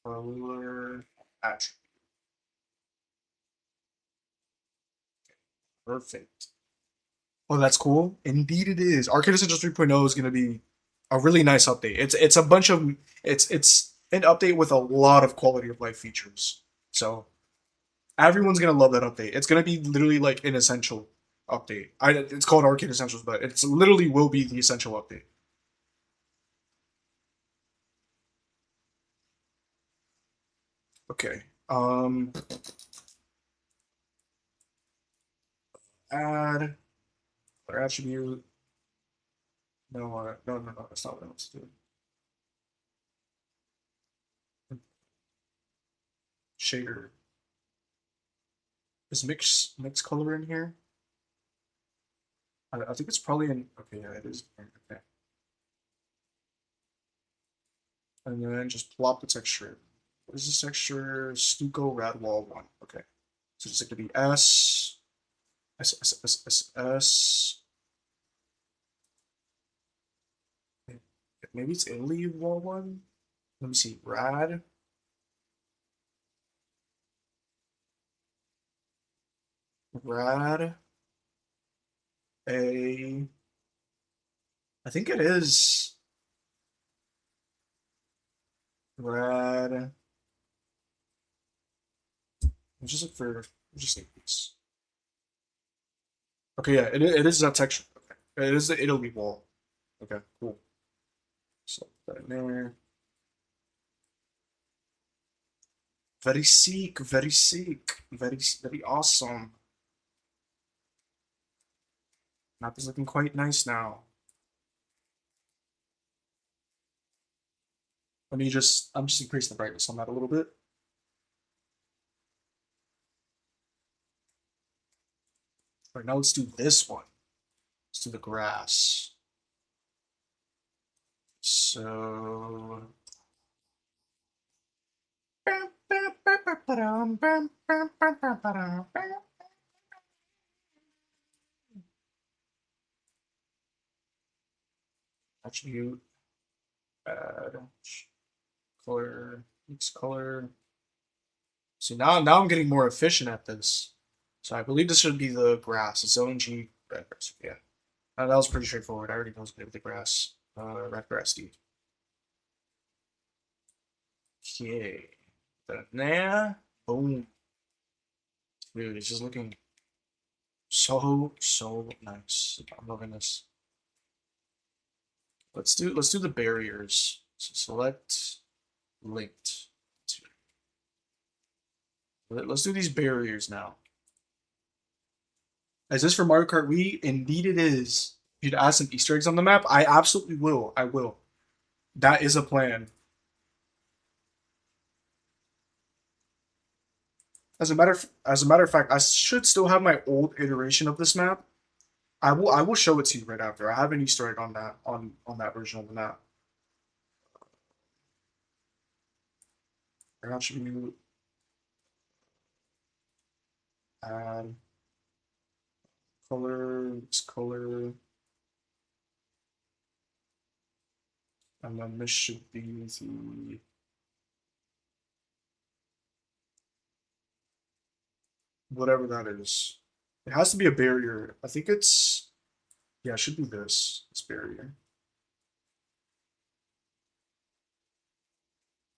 Color. Attribute. Perfect. Oh, that's cool. Indeed, it is. Arcade Essentials 3.0 is going to be a really nice update. It's a bunch of it's an update with a lot of quality of life features. So everyone's gonna love that update. It's gonna be literally like an essential update. It's called Arcade Essentials, but it's literally will be the essential update. Okay. Add or attribute. No, no. That's not what I want to do. Shader. Is mix color in here? I think it's probably in. Okay, yeah, it is. Okay. And then just plop the texture. What is this texture? Stucco Radwall 1. Okay. So it's going to be S. Maybe it's Italy Wall 1. Let me see. Rad. A. I think it is Rad. Just look for. Just like this. Okay, yeah, it is that texture. Okay. It is the Italy wall. Okay, cool. So put that in there. Very sick, very awesome. Map is looking quite nice now. I'm just increasing the brightness on that a little bit. All right, now let's do this one. Let's do the grass. So. Attribute, add, color, mix color. See now I'm getting more efficient at this. So I believe this should be the grass. It's ONG red grass. Yeah. That was pretty straightforward. I already know it's gonna be the grass. Red grass D. Okay. Put it there. Boom. Dude, it's just looking so nice. I'm loving this. Let's do the barriers. So select linked. Let's do these barriers now. Is this for Mario Kart Wii? Indeed it is. You'd add some Easter eggs on the map? I absolutely will. I will. That is a plan. As a matter of fact, I should still have my old iteration of this map. I will show it to you right after. I have an Easter egg on that version of the map. Attribute add color, and then this should be the whatever that is. It has to be a barrier. I think it's yeah, it should be this barrier.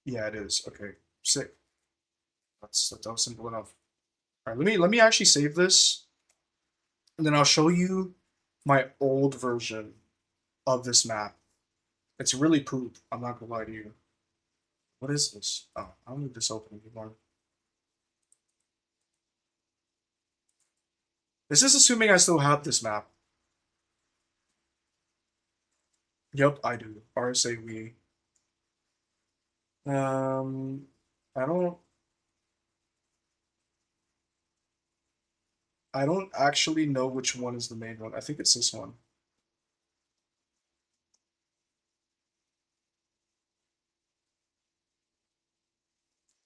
Yeah, it is. Okay, sick. That was simple enough. All right, let me actually save this, and then I'll show you my old version of this map. It's really poop. I'm not gonna lie to you. What is this? Oh, I don't need this open anymore. This is assuming I still have this map. Yep, I do. RSA Wii. Um, I don't. I don't actually know which one is the main one. I think it's this one.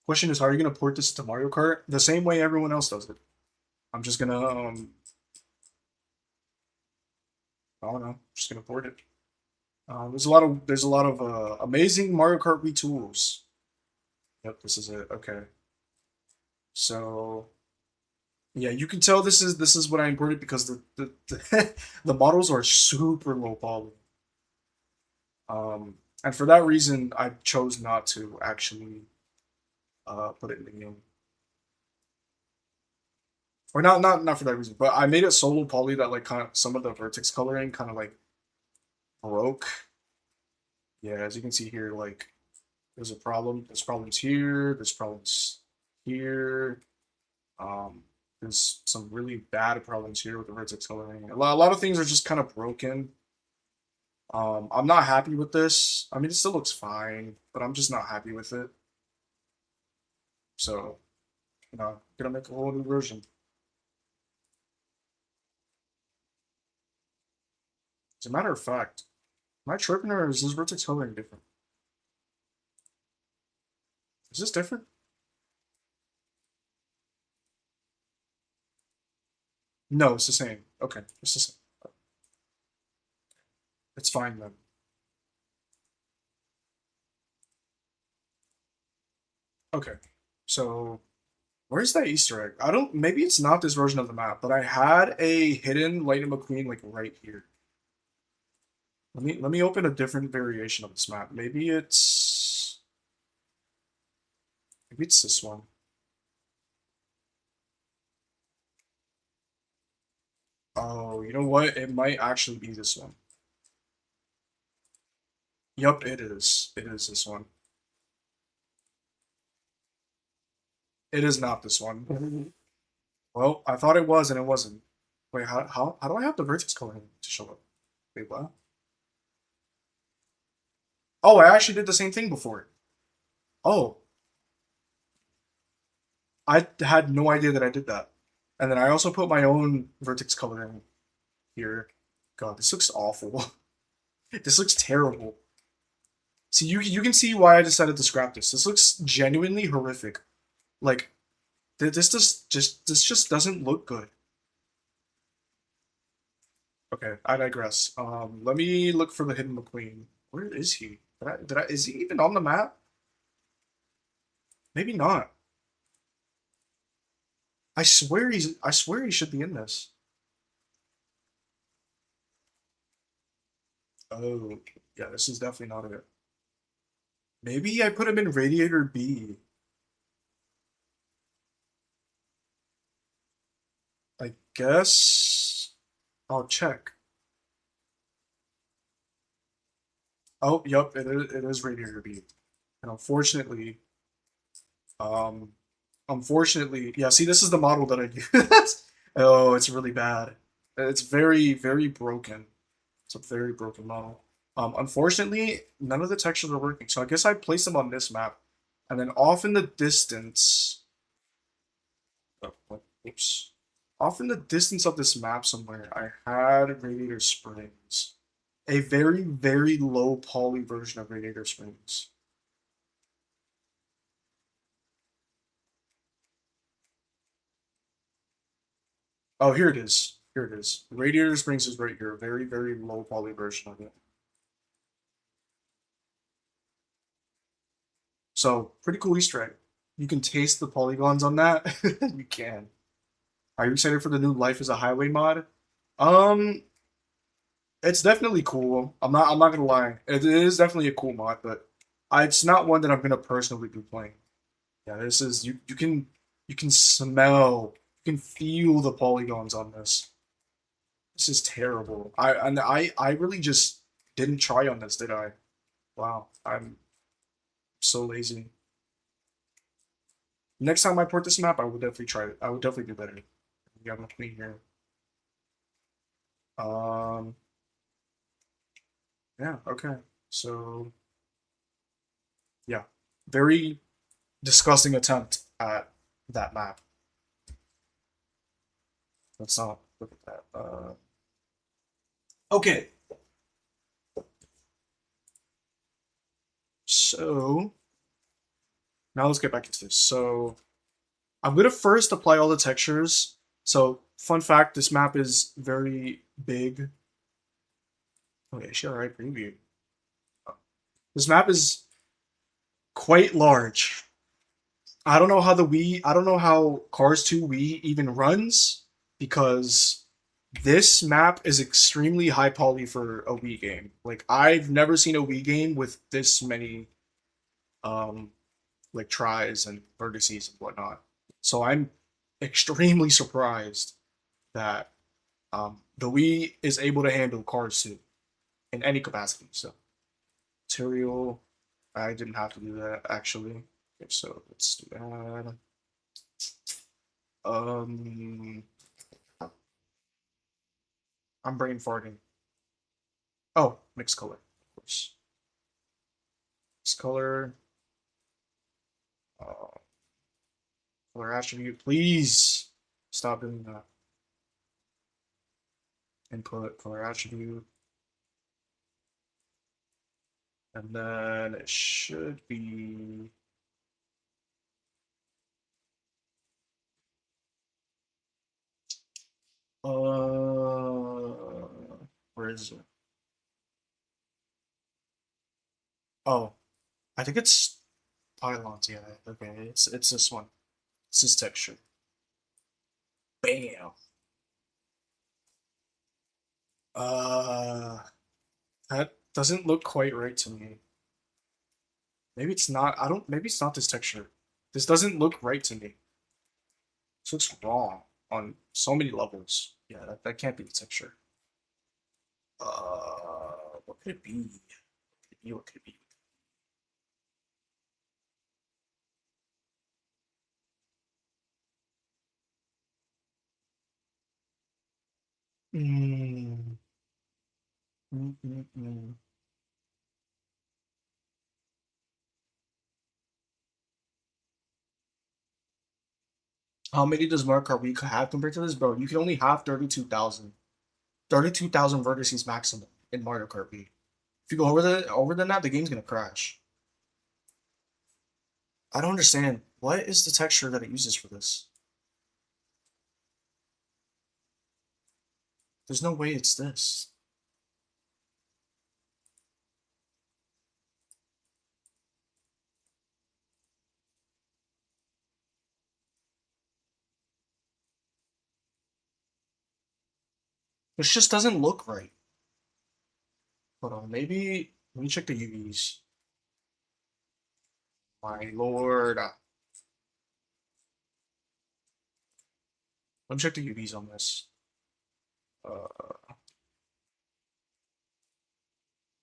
Question is, how are you gonna port this to Mario Kart? The same way everyone else does it. I'm just gonna I don't know, just gonna port it. There's a lot of amazing Mario Kart Wii tools. Yep, this is it. Okay, so yeah, you can tell this is what I imported because the the models are super low poly. And for that reason, I chose not to actually put it in the game. Or not for that reason, but I made it solo poly that like kind of some of the vertex coloring kind of like broke. Yeah, as you can see here, like there's a problem. There's problems here. There's problems here. Um, there's some really bad problems here with the vertex coloring. A lot of things are just kind of broken. I'm not happy with this. I mean, it still looks fine, but I'm just not happy with it. So, gonna make a whole new version. As a matter of fact, am I tripping or is this vertex coloring different? Is this different? No, it's the same. Okay, it's the same. It's fine then. Okay, so where's that Easter egg? I don't. Maybe it's not this version of the map, but I had a hidden Lightning McQueen like right here. Let me open a different variation of this map. Maybe it's this one. Oh, you know what? It might actually be this one. Yup, it is. It is this one. It is not this one. Well, I thought it was, and it wasn't. Wait, how do I have the vertex coloring to show up? Wait, what? Oh, I actually did the same thing before. Oh, I had no idea that I did that. And then I also put my own vertex coloring here. God, this looks awful. This looks terrible. See, you can see why I decided to scrap this. This looks genuinely horrific. Like this just doesn't look good. Okay, I digress. Let me look for the hidden McQueen. Where is he? Is he even on the map? Maybe not. I swear he should be in this. Oh, yeah, this is definitely not it. Maybe I put him in Radiator B. I guess I'll check. Oh, yep, it is Radiator B. And um, unfortunately, yeah, see, this is the model that I use. Oh, it's really bad. It's very broken. It's a very broken model. Unfortunately, none of the textures are working. So I guess I place them on this map. And then off in the distance, oh, oops. Off in the distance of this map somewhere, I had Radiator Springs. A very low poly version of Radiator Springs. Oh, here it is. Here it is. Radiator Springs is right here. Very low poly version of it. So, pretty cool Easter egg. You can taste the polygons on that. You can. Are you excited for the new Life is a Highway mod? Um, it's definitely cool. I'm not gonna lie. It is definitely a cool mod, but it's not one that I'm gonna personally be playing. Yeah, this is you can smell, you can feel the polygons on this. This is terrible. I really just didn't try on this, did I? Wow, I'm so lazy. Next time I port this map, I will definitely try it. I would definitely do better. We have a queen here. Um, yeah, okay. So yeah, very disgusting attempt at that map. Let's not look at that. Okay, so now let's get back into this. So I'm gonna first apply all the textures. So fun fact, this map is very big. Oh yeah, she alright preview. This map is quite large. I don't know how Cars 2 Wii even runs because this map is extremely high poly for a Wii game. Like I've never seen a Wii game with this many um like tries and vertices and whatnot. So I'm extremely surprised that the Wii is able to handle Cars 2 in any capacity. So material, I didn't have to do that actually. Okay, so let's do that. Um, I'm brain farting. Oh, mix color, of course. Mix color. Uh, color attribute. Please stop doing that. Input color attribute, and then it should be. Where is it? Oh, I think it's pylons. Yeah. Okay. It's this one. It's this texture. Bam. Uh, that doesn't look quite right to me. Maybe it's not. I don't. Maybe it's not this texture. This doesn't look right to me. This looks wrong on so many levels. Yeah, that can't be the texture. What could it be? What could it be? What could it be? Mm, mm. How many does Mario Kart Wii have compared to this, bro? You can only have 32,000. 32,000 vertices maximum in Mario Kart Wii. If you go over than that, the game's gonna crash. I don't understand. What is the texture that it uses for this? There's no way it's this. This just doesn't look right. Hold on, maybe let me check the UVs. My lord. Let me check the UVs on this. Uh,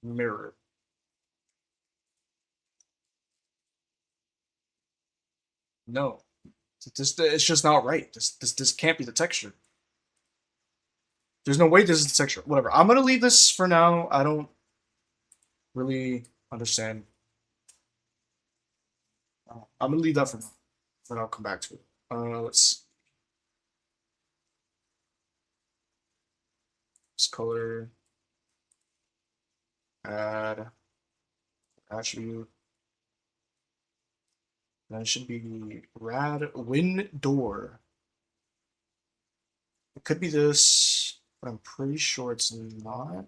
mirror. No, it's just not right. This can't be the texture. There's no way this is the texture. Whatever. I'm gonna leave this for now. I don't really understand. I'm gonna leave that for now. Then I'll come back to it. Let's color, add attribute. That should be rad win door. It could be this, but I'm pretty sure it's not.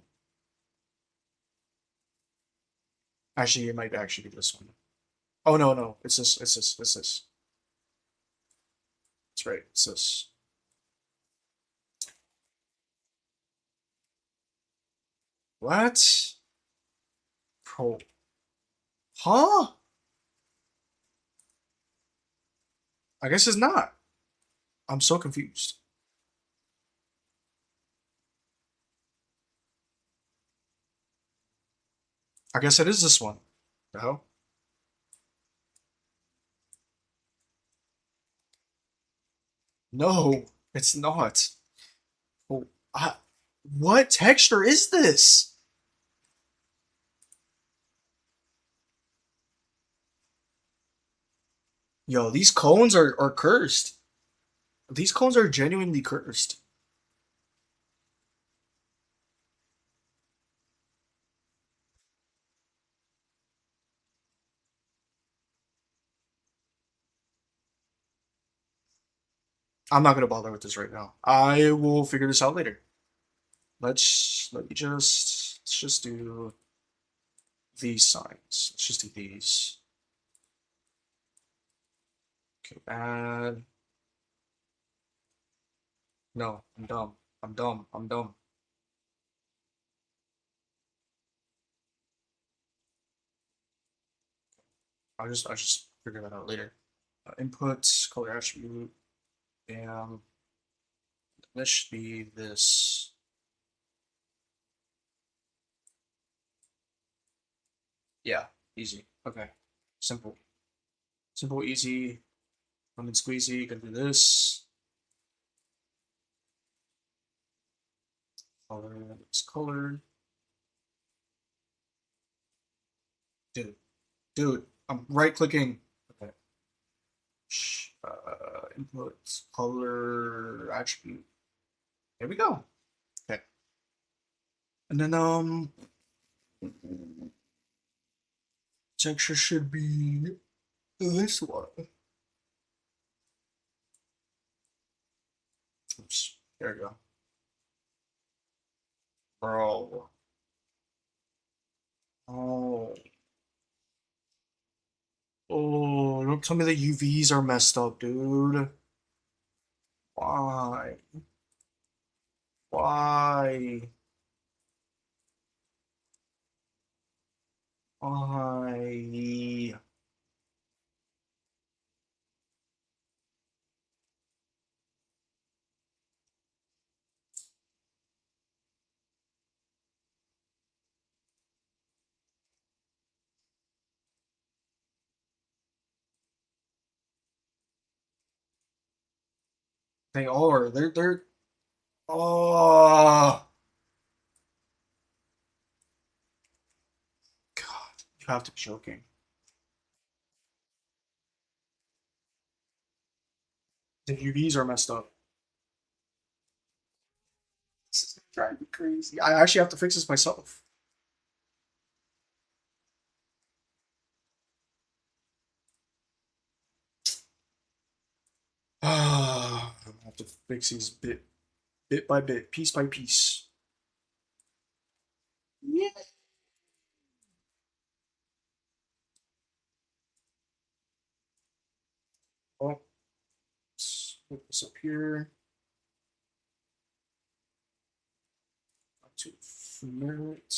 Actually, it might actually be this one. Oh no, no, it's this. It's this. It's this. That's right. It's this. What? Pro. Huh? I guess it's not. I'm so confused. I guess it is this one. The hell? No, it's not. Oh, what texture is this? Yo, these cones are cursed. These cones are genuinely cursed. I'm not gonna bother with this right now. I will figure this out later. Let's just do these signs. Let's just do these. Okay, add. No, I'm dumb. I'm dumb. I'm dumb. I'll just figure that out later. Inputs, color attribute, and this should be this. Yeah, easy. Okay, simple, simple, easy. Lemon squeezy. Gonna do this. Color. It's colored. Dude, dude, I'm right clicking. Okay. Inputs, color, attribute. There we go. Okay. And then texture should be this one. Oops. There we go. Bro. Oh. Oh, don't tell me the UVs are messed up, dude. Why? Why? Why? They are. They're. Oh. God, you have to be joking. The UVs are messed up. This is driving me crazy. I actually have to fix this myself. Ah, I'm gonna have to fix these bit by bit, piece by piece. Yeah. Oh, let's put this up here. Up to ferment.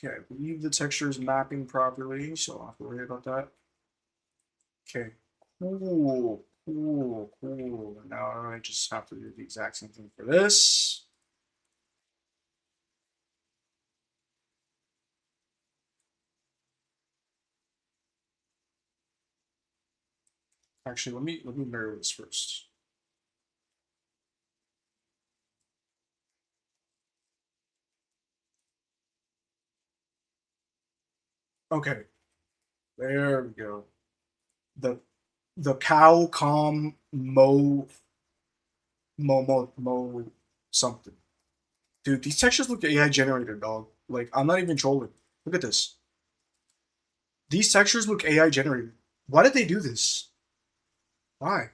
Okay, I believe the texture is mapping properly, so I don't have to worry about that. Okay, cool, cool, cool. Now I just have to do the exact same thing for this. Actually, let me mirror this first. Okay, there we go. The the cow calm mo something. Dude, these textures look AI generated, dog. Like, I'm not even trolling. Look at this. These textures look AI generated. Why did they do this? Why?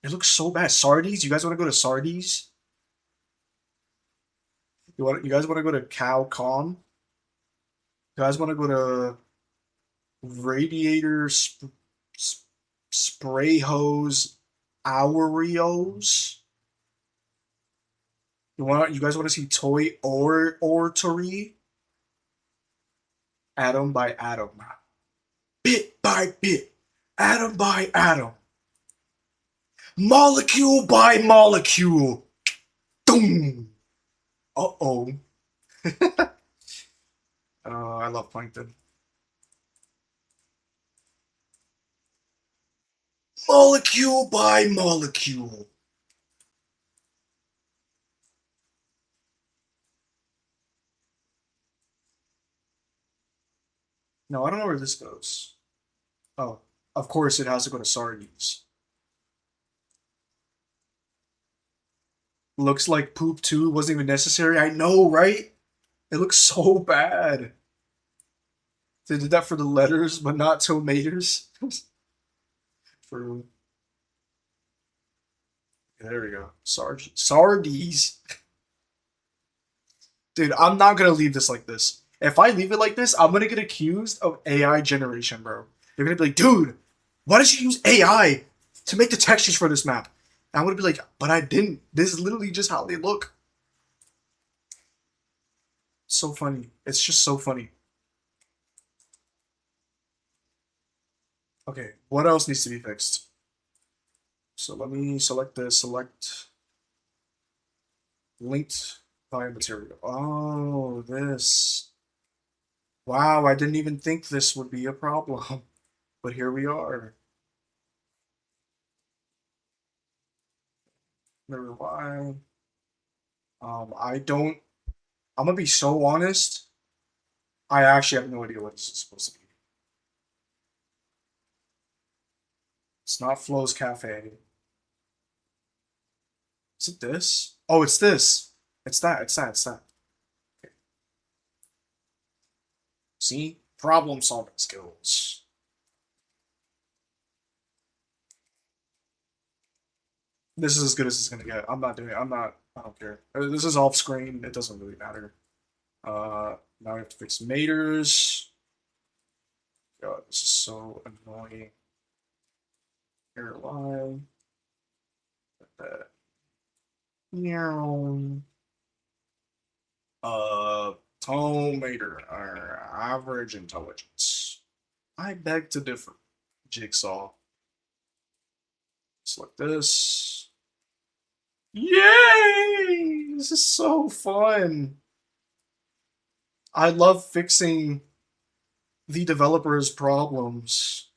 It looks so bad. Sardi's? You guys want to go to Sardi's? You guys want to go to Cow Calm? You guys want to go to Radiator Spray Hose Aureos? You guys want to see toy or oratory? Atom by atom, bit by bit, atom by atom, molecule by molecule. Boom. Uh oh. I love plankton. Molecule by molecule. No, I don't know where this goes. Oh, of course it has to go to sardines. Looks like poop too wasn't even necessary. I know, right? It looks so bad. They did that for the letters, but not tomatoes. For there we go. Sardies. Dude, I'm not gonna leave this like this. If I leave it like this, I'm gonna get accused of AI generation, bro. They're gonna be like, dude, why did you use AI to make the textures for this map? And I'm gonna be like, but I didn't. This is literally just how they look. So funny. It's just so funny. Okay, what else needs to be fixed? So let me select this, select linked via material. Oh, this. Wow, I didn't even think this would be a problem. But here we are. Never mind. I don't. I'm gonna be so honest. I actually have no idea what this is supposed to be. It's not Flo's Cafe. Is it this? Oh, it's this. It's that. It's that. It's that. See, problem solving skills. This is as good as it's gonna get. I'm not doing it. I'm not. I don't care. This is off screen. It doesn't really matter. Now we have to fix maters. God, this is so annoying. Airline. That. Meow. Tone meter or average intelligence. I beg to differ. Jigsaw. Select this. Yay! This is so fun. I love fixing the developer's problems.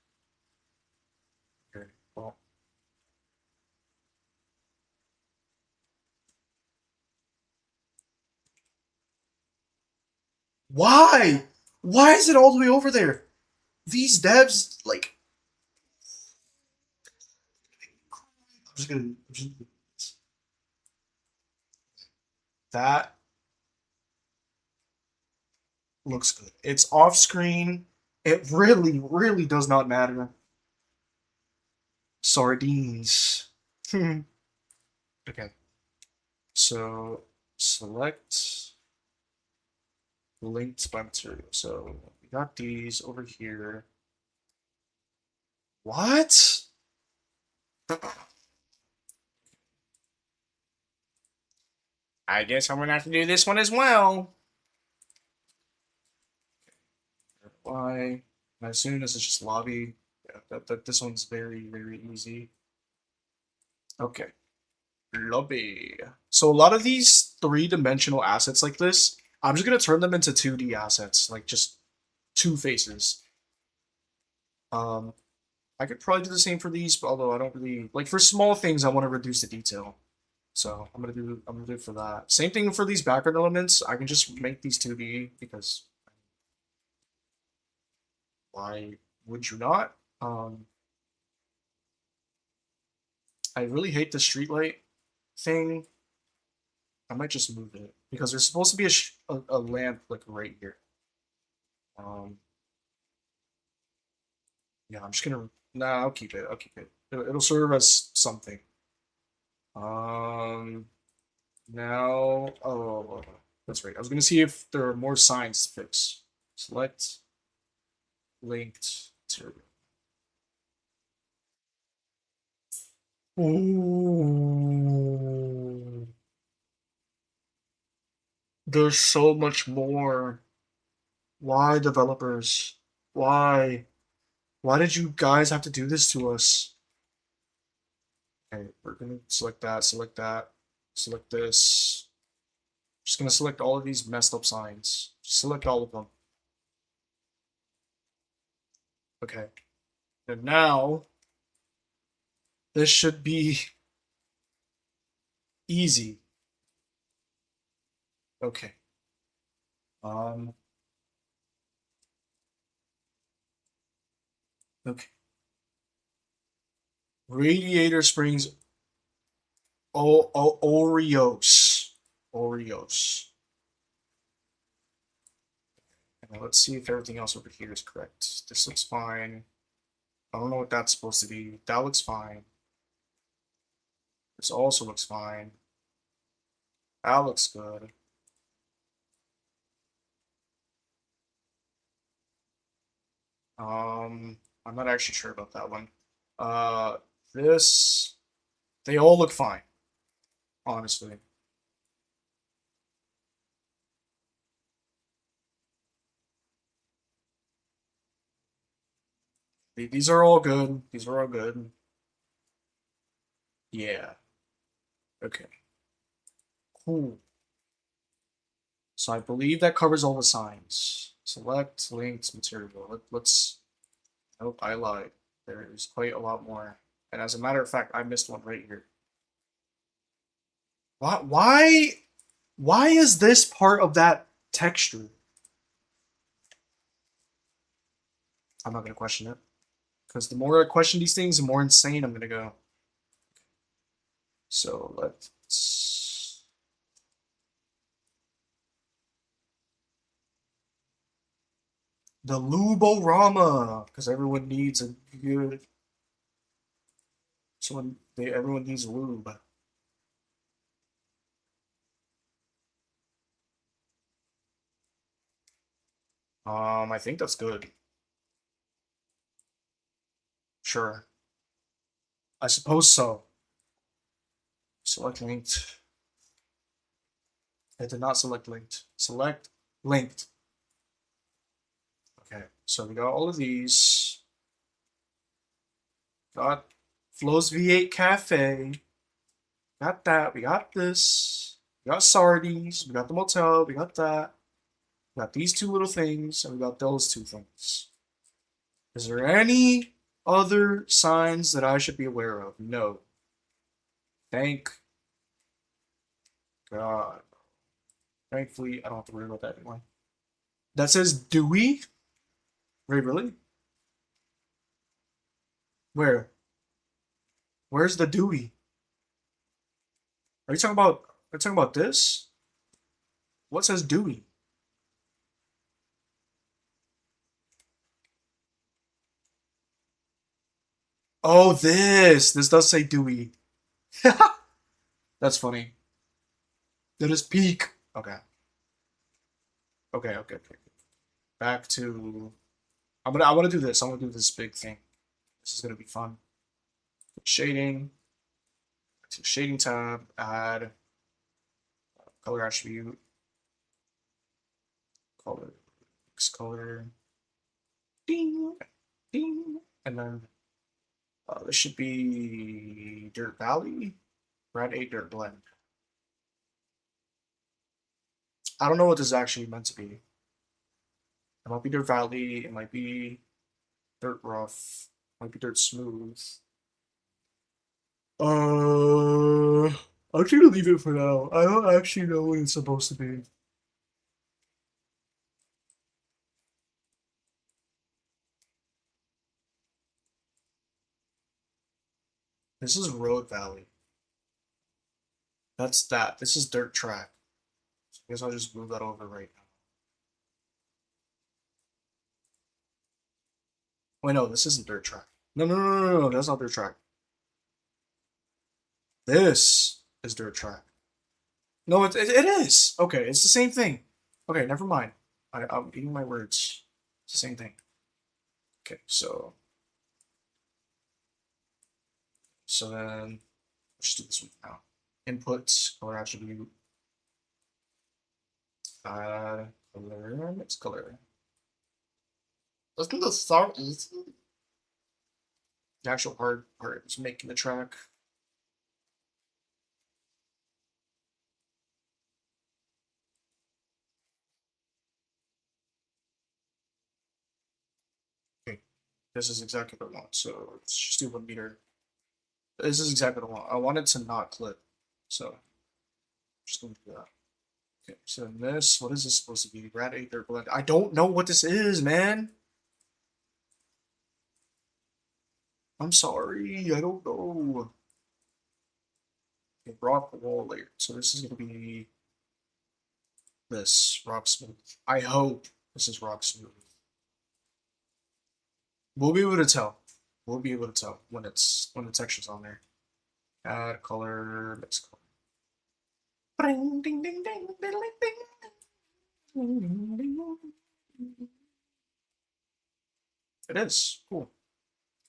Okay, well. Why? Why is it all the way over there? These devs, like, I'm just gonna that looks good. It's off screen. It really, really does not matter. Sardines. okay. So select linked by material. So we got these over here. What? I guess I'm gonna have to do this one as well. Why? I assume this is just lobby. Yeah, this one's very, very easy. Okay. Lobby. So a lot of these three-dimensional assets like this, I'm just gonna turn them into 2D assets, like just two faces. Um, I could probably do the same for these, but although I don't really like for small things, I want to reduce the detail. So I'm gonna do it for that. Same thing for these background elements. I can just make these 2D because why would you not? I really hate the streetlight thing. I might just move it because there's supposed to be a lamp like right here. Um, yeah, I'm just gonna. Nah, I'll keep it. I'll keep it. It'll serve as something. Um, now. Oh, that's right. I was gonna see if there are more signs to fix. Select linked to. Ooh. There's so much more. Why, developers? Why? Why did you guys have to do this to us? Okay, we're gonna select that, select this. Just gonna select all of these messed up signs. Select all of them. Okay. And now this should be easy. Okay. Um. Okay. Radiator Springs. Oreos. Oreos. And let's see if everything else over here is correct. This looks fine. I don't know what that's supposed to be. That looks fine. This also looks fine. That looks good. I'm not actually sure about that one. Uh, this, they all look fine, honestly. These are all good. These are all good. Yeah. Okay. Cool. So I believe that covers all the signs. Select linked material. Let's. Nope, I lied. There's quite a lot more. And as a matter of fact, I missed one right here. Why? Why is this part of that texture? I'm not gonna question it. Because the more I question these things, the more insane I'm gonna go. So let's the Luborama, because everyone needs a good someone they everyone needs lube. I think that's good. Sure. I suppose so. Select linked. I did not select linked. Select linked. Okay, so we got all of these. Got Flo's V8 Cafe. Got that. We got this. We got Sardi's. We got the motel. We got that. We got these two little things, and we got those two things. Is there any other signs that I should be aware of? No. Thank God. Thankfully, I don't have to worry about that anymore. That says Dewey? Wait, really? Where? Where's the Dewey? Are you talking about? Are you talking about this? What says Dewey? Oh, this. This does say Dewey. That's funny. That is peak. Okay. Okay. Back to. I want to do this. I want to do this big thing. This is gonna be fun. Shading. To shading tab. Add color attribute. Color. Color. Ding. Ding. And then this should be Dirt Valley. Red 8 Dirt Blend. I don't know what this is actually meant to be. It might be Dirt Valley. It might be Dirt Rough. It might be Dirt Smooth. I'm just gonna leave it for now. I don't actually know what it's supposed to be. This is Road Valley. That's that. This is Dirt Track. So I guess I'll just move that over right now. Wait, no, this isn't Dirt Track. No, that's not Dirt Track. This is Dirt Track. No, it is. Okay, it's the same thing. Okay, never mind. I'm eating my words. It's the same thing. Okay, so then let's just do this one now. Input color attribute. Color, mix color. Doesn't this sound easy? The actual hard part is making the track. Okay, this is exactly what I want. So let's just do 1 meter. This is exactly what I want. I want it to not clip. So I'm just gonna do that. Okay, so this, what is this supposed to be? Rat Aether blend. I don't know what this is, man. I'm sorry, I don't know. Okay, rock wall layer. So this is gonna be this rock smooth. I hope this is rock smooth. We'll be able to tell. We'll be able to tell when the texture's on there. Add color, mix color. Ding, ding, ding, ding, ding, ding. It is cool.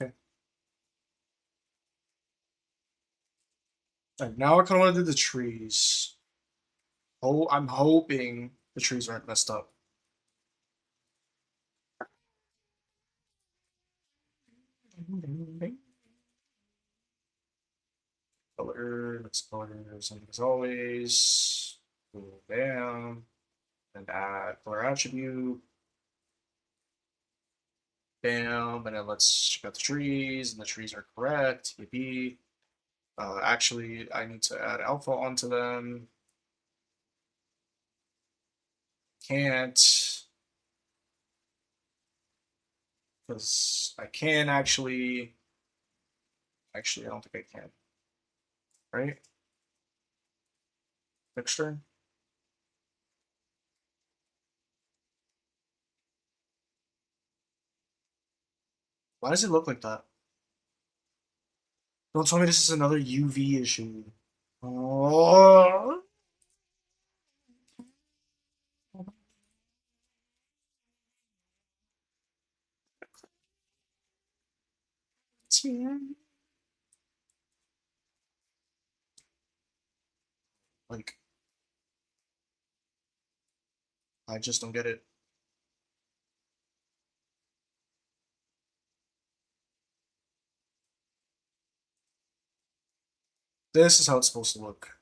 Okay. Right, now I kind of want to do the trees. Oh, I'm hoping the trees aren't messed up. Color, mix color, same as always. Boom, bam. And add color attribute. Bam. And then let's check out the trees, and the trees are correct. Yippee. Actually, I need to add alpha onto them. Can't. Because I can actually. Actually, I don't think I can. Right? Fixture? Why does it look like that? Don't tell me this is another UV issue. Oh. Like, I just don't get it. This is how it's supposed to look,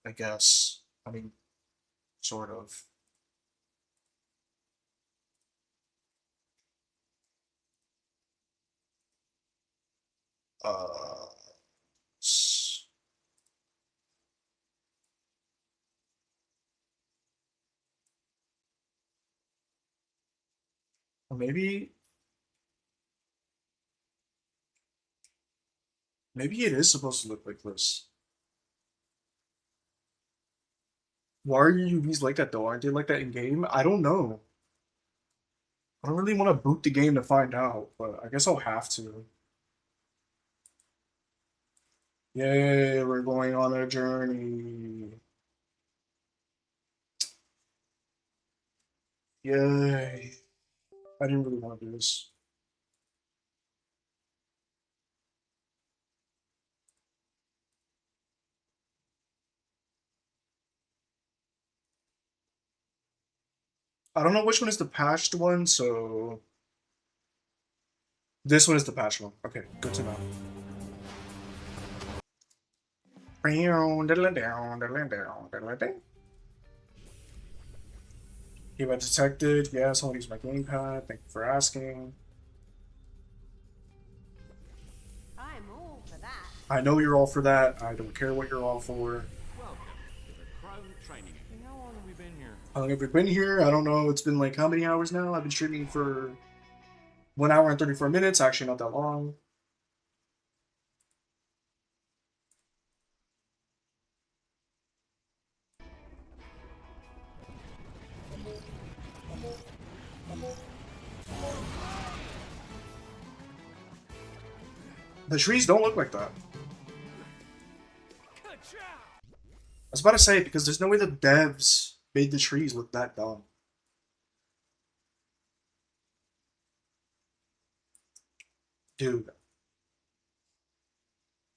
I guess. I mean, sort of. Uh, or maybe it is supposed to look like this. Why are UVs like that though? Aren't they like that in game? I don't know. I don't really want to boot the game to find out, but I guess I'll have to. Yay, we're going on a journey. Yay. I didn't really want to do this. I don't know which one is the patched one, so this one is the patched one. Okay, good to know. Event detected. Yes, I'll use my gamepad. Thank you for asking. I'm all for that. I know you're all for that. I don't care what you're all for. Welcome to the Crown Training. How long have we been here? How long have we been here? I don't know. It's been like how many hours now? I've been streaming for 1 hour and 34 minutes. Actually, not that long. The trees don't look like that. I was about to say because there's no way the devs made the trees look that dumb. Dude,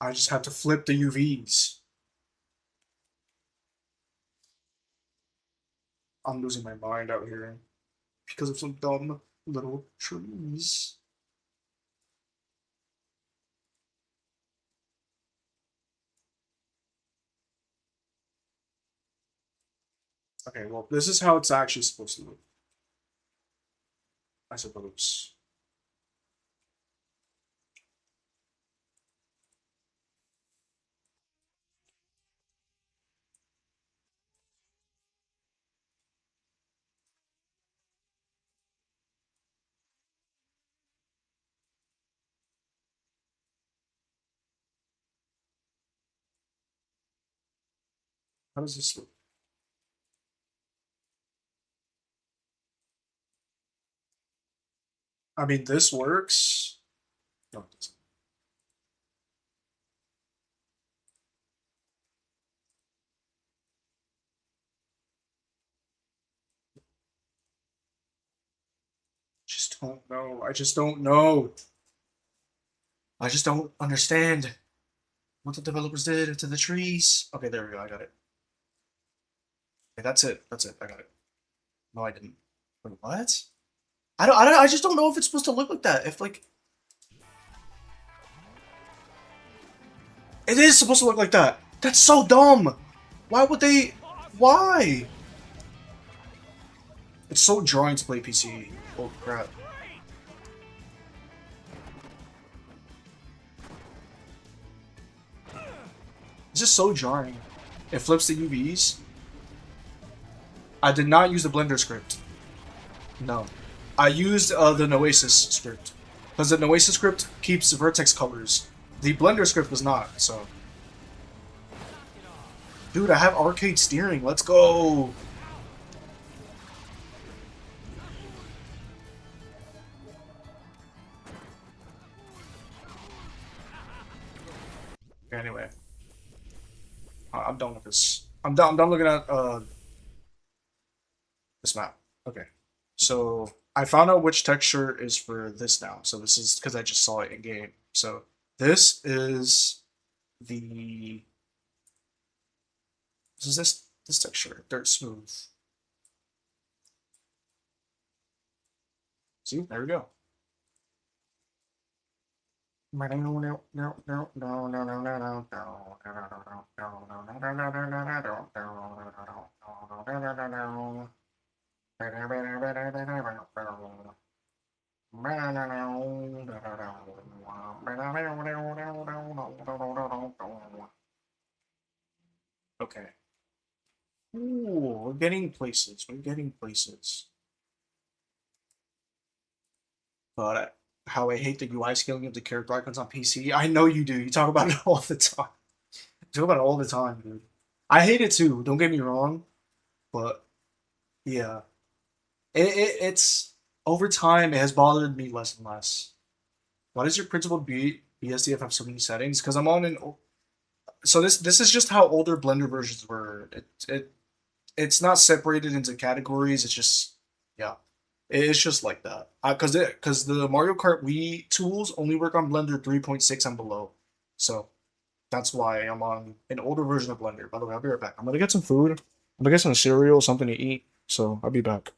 I just have to flip the UVs. I'm losing my mind out here because of some dumb little trees. Okay, well, this is how it's actually supposed to look, I suppose. How does this look? I mean, this works. No, it doesn't. Just don't know. I just don't know. I just don't understand what the developers did to the trees. Okay, there we go. I got it. Okay, that's it. That's it. I got it. No, I didn't. Wait, what? I just don't know if it's supposed to look like that. If like it is supposed to look like that. That's so dumb. Why would they? Why? It's so jarring to play PC. Oh crap! It's just so jarring. It flips the UVs. I did not use the Blender script. No, I used the Noesis script because the Noesis script keeps vertex colors. The Blender script does not. So, dude, I have arcade steering. Let's go. Anyway, I'm done with this. I'm done. I'm done looking at this map. Okay, so I found out which texture is for this now. So this is because I just saw it in game. So this is the this texture, dirt smooth. See, there we go. Okay. Ooh, we're getting places. We're getting places. But how I hate the UI scaling of the character icons on PC. I know you do. You talk about it all the time. You talk about it all the time, dude. I hate it too. Don't get me wrong, but yeah, it's over time. It has bothered me less and less. Why does your principal BSDF have so many settings? Because I'm on an so this is just how older Blender versions were. It's not separated into categories. It's just yeah, it's just like that. Because the Mario Kart Wii tools only work on Blender 3.6 and below, so that's why I'm on an older version of Blender. By the way, I'll be right back. I'm gonna get some food. I'm gonna get some cereal, something to eat. So I'll be back.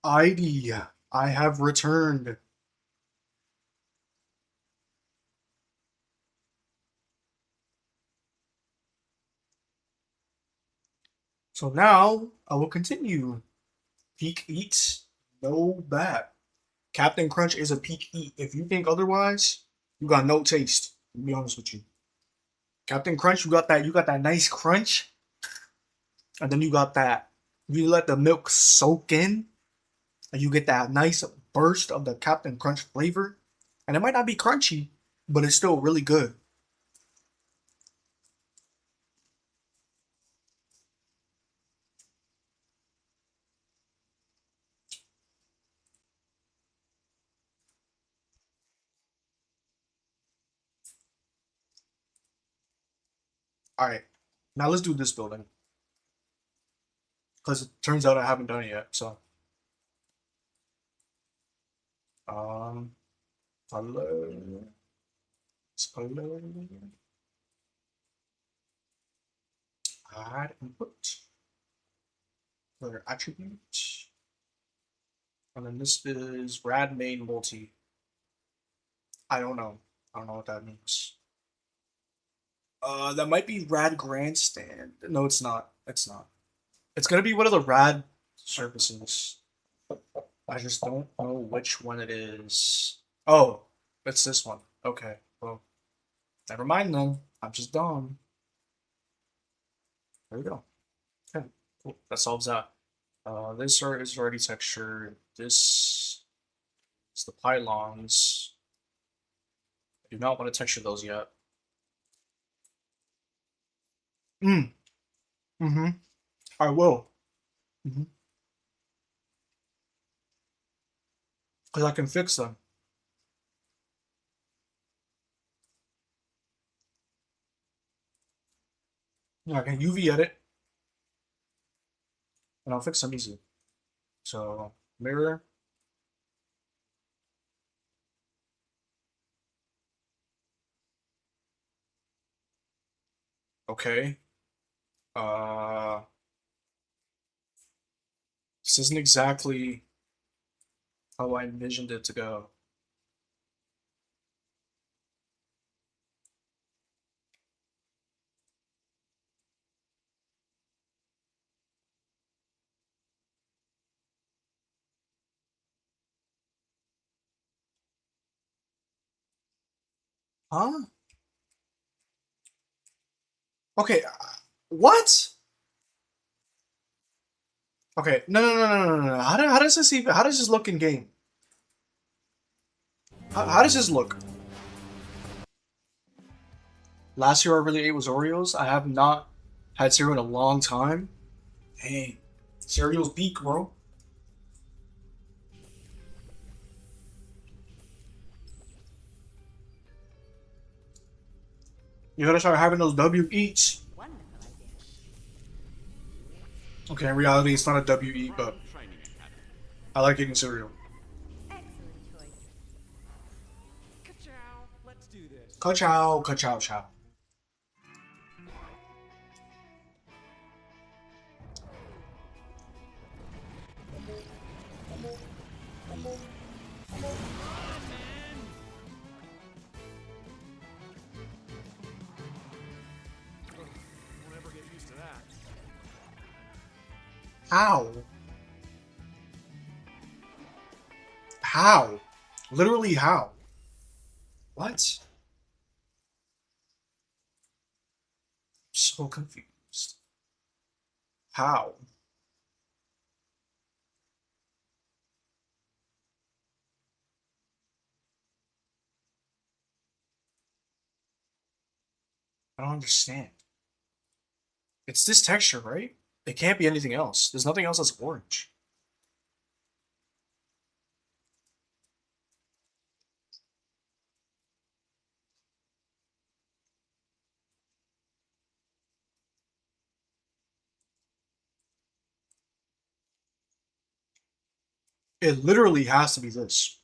ID, I have returned. So now I will continue. Peak eat, no bad. Captain Crunch is a peak eat. If you think otherwise, you got no taste. To be honest with you. Captain Crunch, you got that nice crunch, and then you got that. You let the milk soak in, and you get that nice burst of the Captain Crunch flavor. And it might not be crunchy, but it's still really good. All right, now let's do this building because it turns out I haven't done it yet. So, um, color, color, add input, color attribute, and then this is rad main multi. I don't know. I don't know what that means. That might be rad grandstand. No, it's not. It's not. It's gonna be one of the rad services. I just don't know which one it is. Oh, it's this one. Okay, well, never mind then. I'm just dumb. There we go. Okay, cool. That solves that. This is already textured. This is the pylons. I do not want to texture those yet. Mm. Mm-hmm. I will. Mm-hmm. Because I can fix them. Yeah, I can UV edit and I'll fix them easy. So mirror. Okay. Uh, this isn't exactly how I envisioned it to go. Huh? Okay. What? Okay. No, no, no, no, no, no, no. How does this even? How does this look in game? How does this look? Last year I really ate was Oreos. I have not had cereal in a long time. Hey, cereal's peak, bro. You gotta start having those W eats. Wonderful idea. Okay, in reality, it's not a W eat, but Crown Training Academy. I like eating cereal. Excellent choice. Ka-chow! Let's do this. Ka-chow, ka-chow, chow. We'll never get used to that. How? How? Literally how? What? So confused. How? I don't understand. It's this texture, right? It can't be anything else. There's nothing else that's orange. It literally has to be this.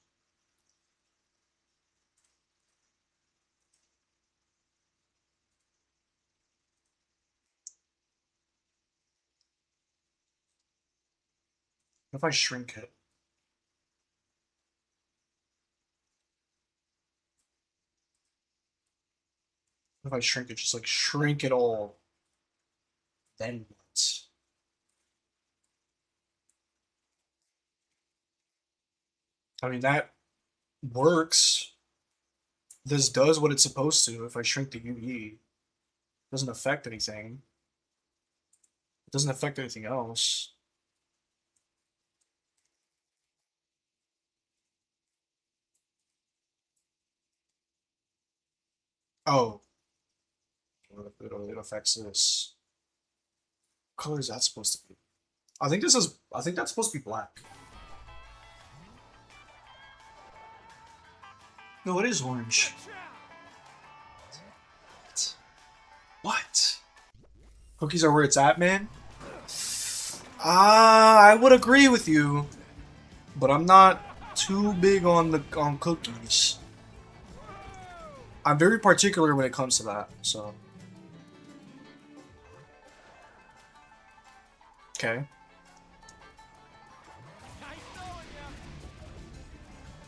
What if I shrink it? If I shrink it, just like shrink it all. Then what? I mean, that works. This does what it's supposed to if I shrink the UE. Doesn't affect anything. It doesn't affect anything else. Oh, it affects this. What color is that supposed to be? I think that's supposed to be black. No, it is orange. What? Cookies are where it's at, man? I would agree with you, but I'm not too big on the cookies. I'm very particular when it comes to that, so. Okay.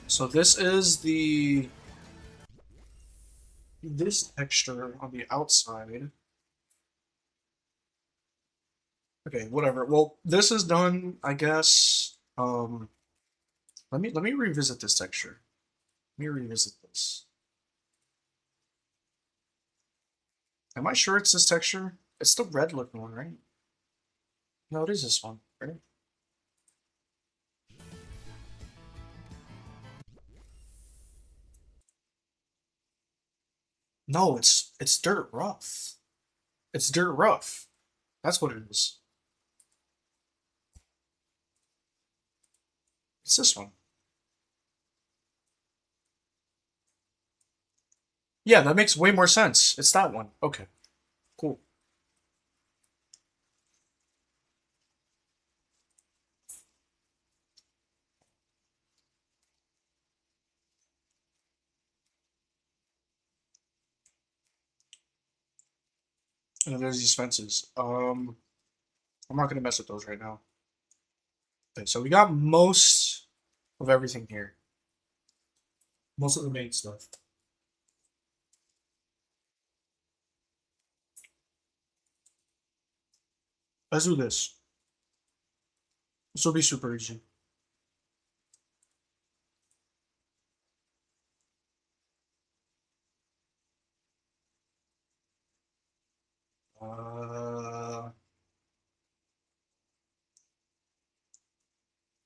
So this is this texture on the outside. Okay, whatever. Well, this is done, I guess. Let me revisit this texture. Let me revisit this. Am I sure it's this texture? It's the red looking one, right? No, it is this one, right? No, it's dirt rough. It's dirt rough. That's what it is. It's this one. Yeah, that makes way more sense. It's that one. Okay, cool. And then there's these fences. I'm not gonna mess with those right now. Okay, so we got most of everything here. Most of the main stuff. Let's do this. This will be super easy. Uh,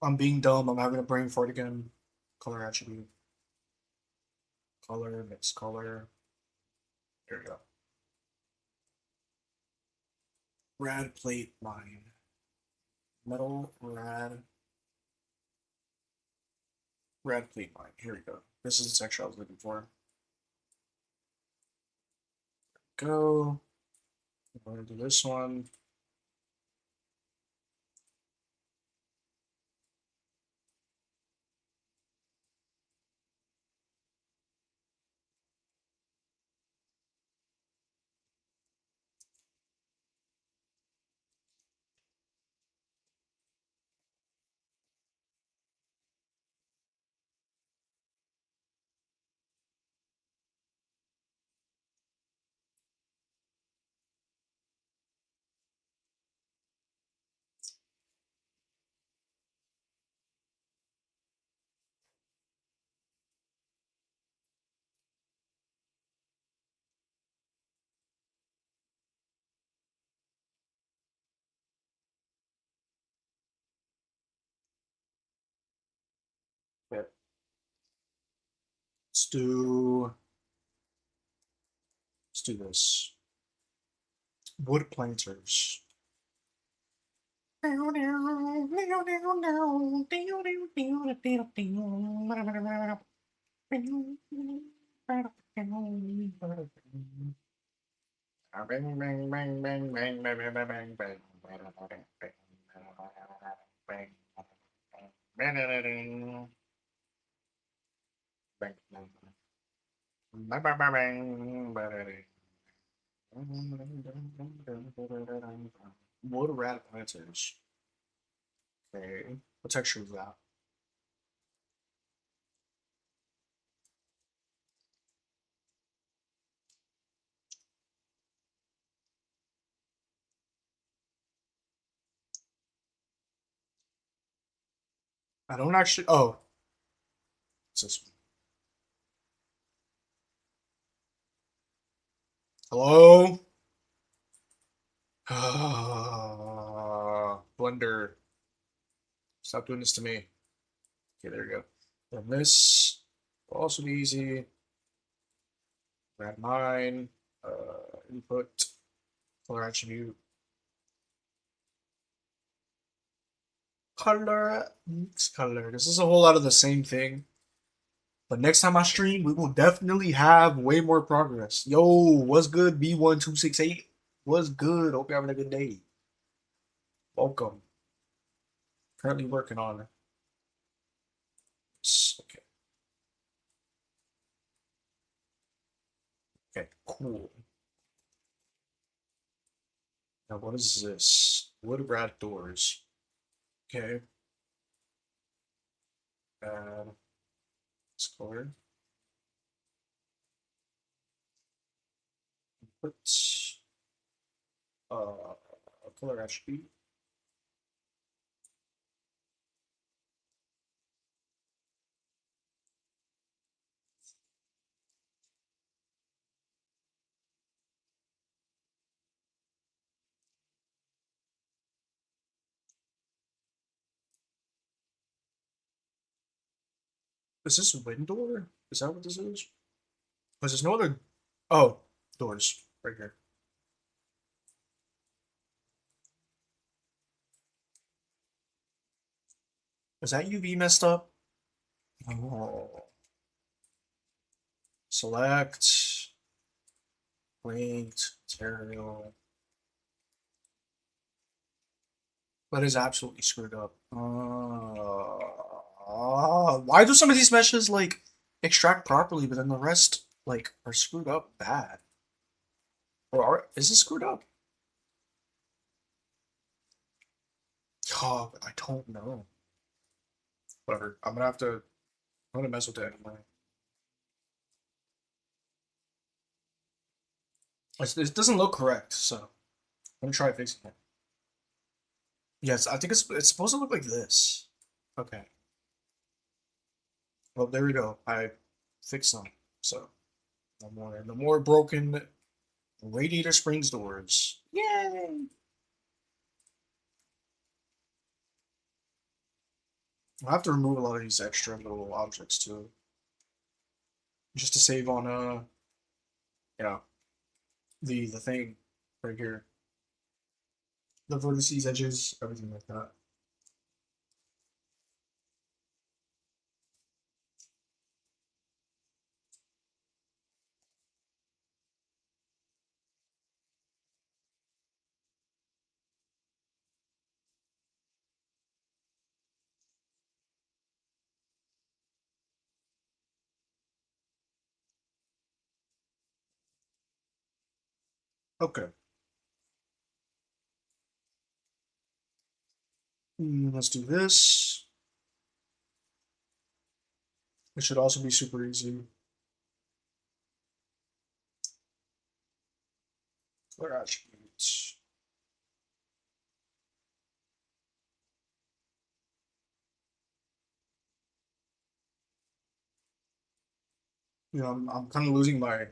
I'm being dumb. I'm having a brain fart again. Color attribute. Color, mix color. There we go. Rad plate line. Metal rad plate line. Here we go. This is the texture I was looking for. Go. I'm going to do this one. Okay. Let's do let's do this. Wood planters. Wood rat planters. Okay. What texture is that? I don't actually. Oh, it's this one. Hello? Blender. Stop doing this to me. Okay, there we go. Then this will also be easy. Grab mine. Input. Color attribute. Color. Mix color. This is a whole lot of the same thing. But next time I stream, we will definitely have way more progress. Yo, what's good, B1268? What's good? Hope you're having a good day. Welcome. Currently working on it. Okay. Okay, cool. Now what is this? Wood rat doors. Okay. This color. Put a color attribute. Is this wind door? Is that what this is? Because there's no other. Oh, doors right here. Is that UV messed up? Oh. Select. Linked. Material. That is absolutely screwed up. Why do some of these meshes like extract properly, but then the rest like are screwed up bad? Is this screwed up? Oh, I don't know. Whatever. I'm gonna mess with it anyway. It doesn't look correct, so I'm gonna try fixing it. Yes, I think it's supposed to look like this. Okay. Well, there we go. I fixed them. So no more broken radiator springs doors. Yay! I'll have to remove a lot of these extra little objects too, just to save on yeah, the thing right here, the vertices, edges, everything like that. Okay, let's do this. It should also be super easy. Clear attributes. I'm kind of losing my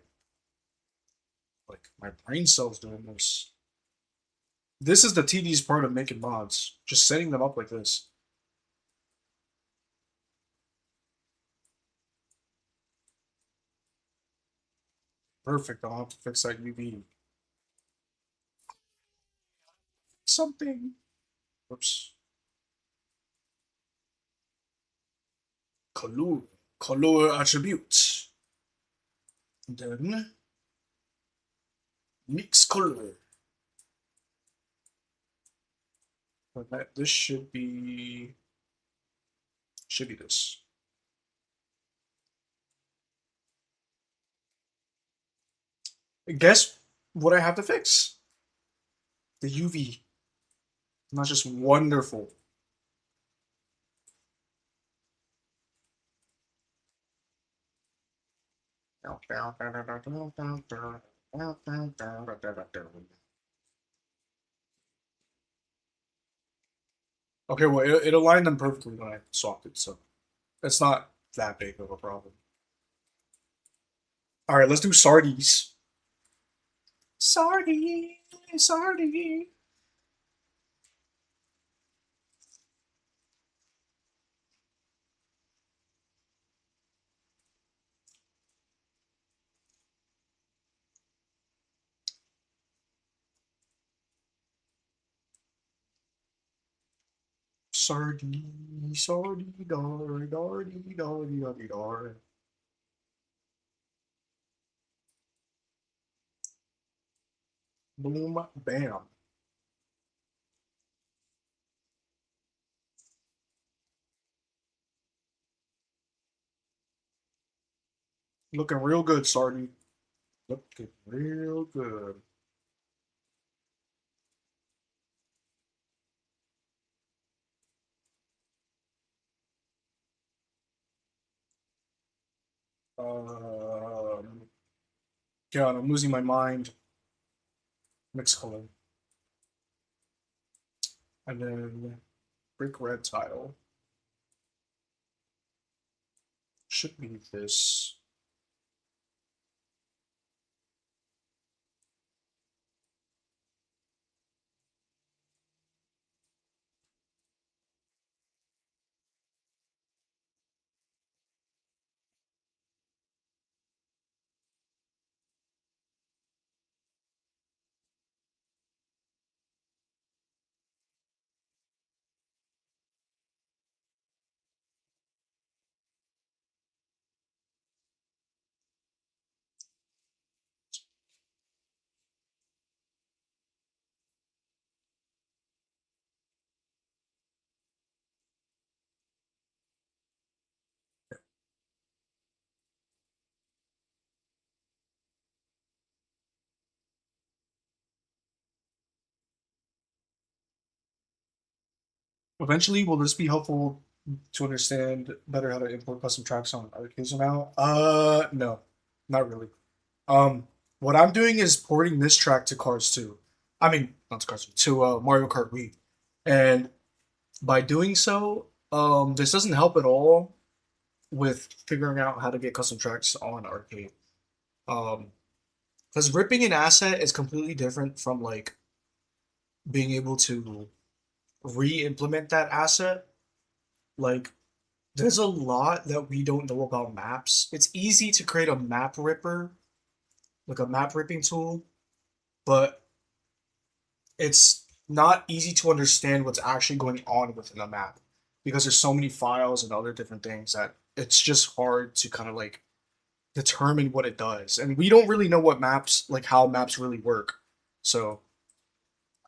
brain cells doing this. This is the tedious part of making mods, just setting them up like this. Perfect. I'll have to fix that UV. Something. Whoops. Color. Color attributes. Then mix color. This should be this. Guess what I have to fix? The UV. Not just wonderful. Okay, well, it aligned them perfectly when I swapped it, so it's not that big of a problem. All right, let's do Sardi's. Sardi, Sardi. Sardi, Sardi, dar, dardy, dardy, dardy, dar. Boom, bam. Looking real good, Sardi. Looking real good. God, I'm losing my mind. Mixed color. And then brick red tile. Should be this. Eventually, will this be helpful to understand better how to import custom tracks on arcades now? No, not really. Um, what I'm doing is porting this track to Cars 2. I mean, not to Cars 2, to Mario Kart Wii. And by doing so, this doesn't help at all with figuring out how to get custom tracks on arcade. Um, because ripping an asset is completely different from like being able to re-implement that asset. Like, there's a lot that we don't know about maps. It's easy to create a map ripper, like a map ripping tool, but it's not easy to understand what's actually going on within a map because there's so many files and other different things that it's just hard to kind of like determine what it does. And we don't really know what maps, like how maps really work. So,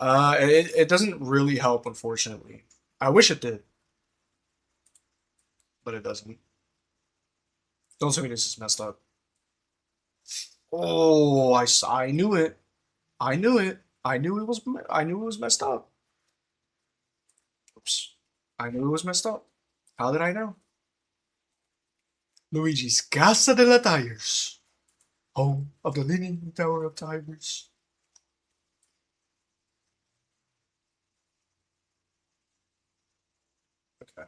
it doesn't really help, unfortunately. I wish it did, but it doesn't. Don't tell me this is messed up. Oh, I knew it. I knew it. I knew it was messed up. Oops. I knew it was messed up. How did I know? Luigi's Casa de la Tigers, home of the Leaning Tower of Tigers. Okay,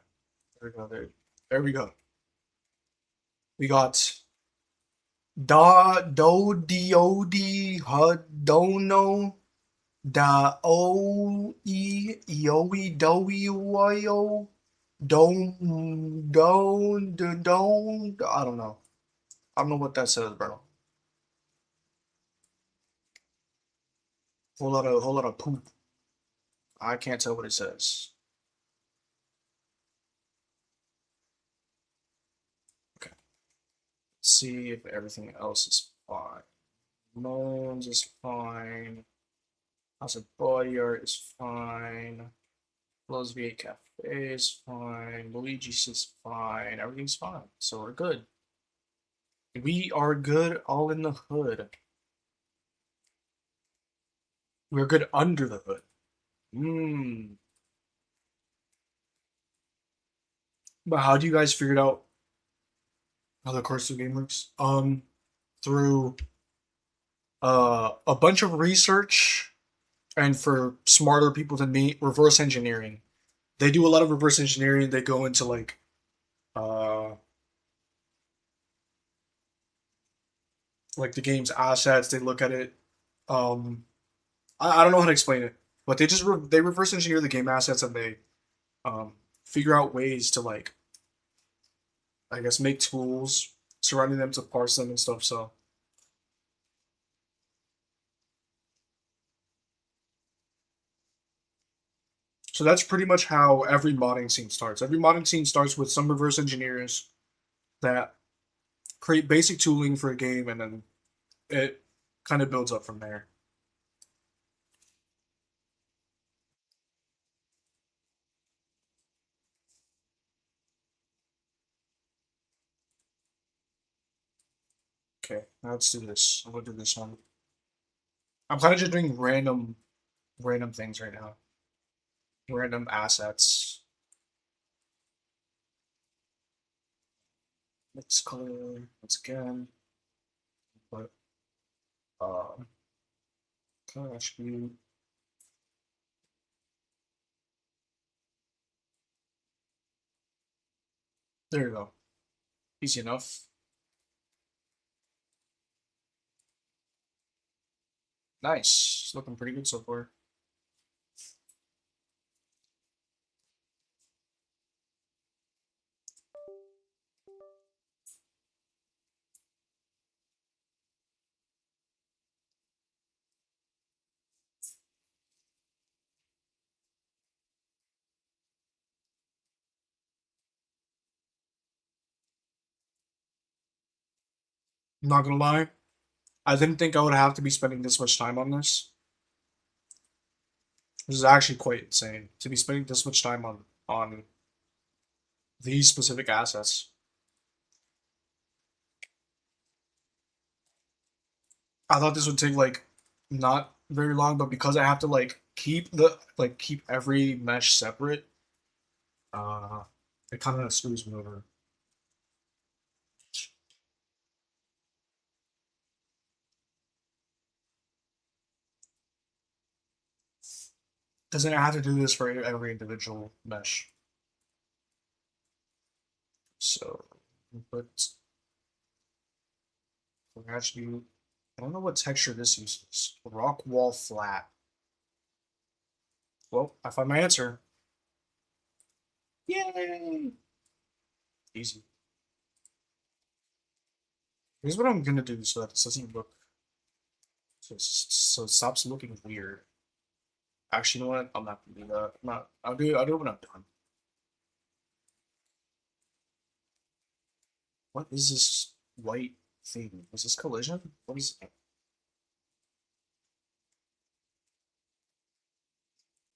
there we go. There we go. We got Dono Da O E Yoe Doe Yo Don. I don't know. I don't know what that says, bro. Whole lot of poop. I can't tell what it says. Okay. Let's see if everything else is fine. Moans is fine. House of Body Art is fine. Lowe's V8 Cafe is fine. Luigi's is fine. Everything's fine. So we're good. We are good all in the hood. We're good under the hood. Hmm. But how do you guys figure out how the Cars 2 game works? Through a bunch of research and for smarter people than me, reverse engineering. They do a lot of reverse engineering. They go into uh like the game's assets. They look at it. Um, I don't know how to explain it, but they reverse engineer the game assets and they um figure out ways to like I guess make tools surrounding them to parse them and stuff. So that's pretty much how every modding scene starts. Every modding scene starts with some reverse engineers that create basic tooling for a game, and then it kind of builds up from there. Okay, now let's do this. I'm gonna do this one. I'm kind of just doing random things right now. Random assets. Mix color once again. But color attribute. There you go. Easy enough. Nice. It's looking pretty good so far. I'm not gonna lie. I didn't think I would have to be spending this much time on this. This is actually quite insane to be spending this much time on these specific assets. I thought this would take like not very long, but because I have to keep every mesh separate, uh, it kind of screws me over. Doesn't have to do this for every individual mesh. So, but for attribute, I don't know what texture this uses. Rock wall flat. Well, I find my answer. Yay! Easy. Here's what I'm gonna do so that this doesn't look so it stops looking weird. Actually, you know what? I'm not gonna do that. I'm not. I'll do it when I'm done. What is this white thing? Is this collision? What is it?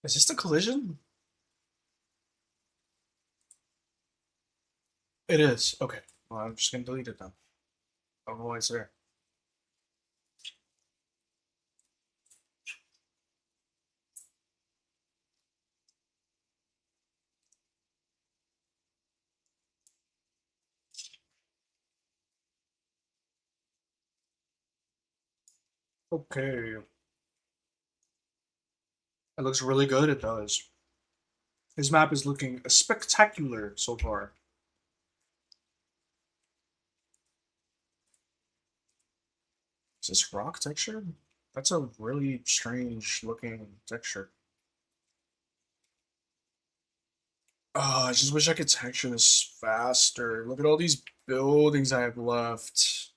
Is this the collision? It is. Okay. Well, I'm just gonna delete it then. I don't know why it's there. Okay. It looks really good. It does. His map is looking spectacular so far. Is this rock texture? That's a really strange looking texture. Oh, I just wish I could texture this faster. Look at all these buildings I have left.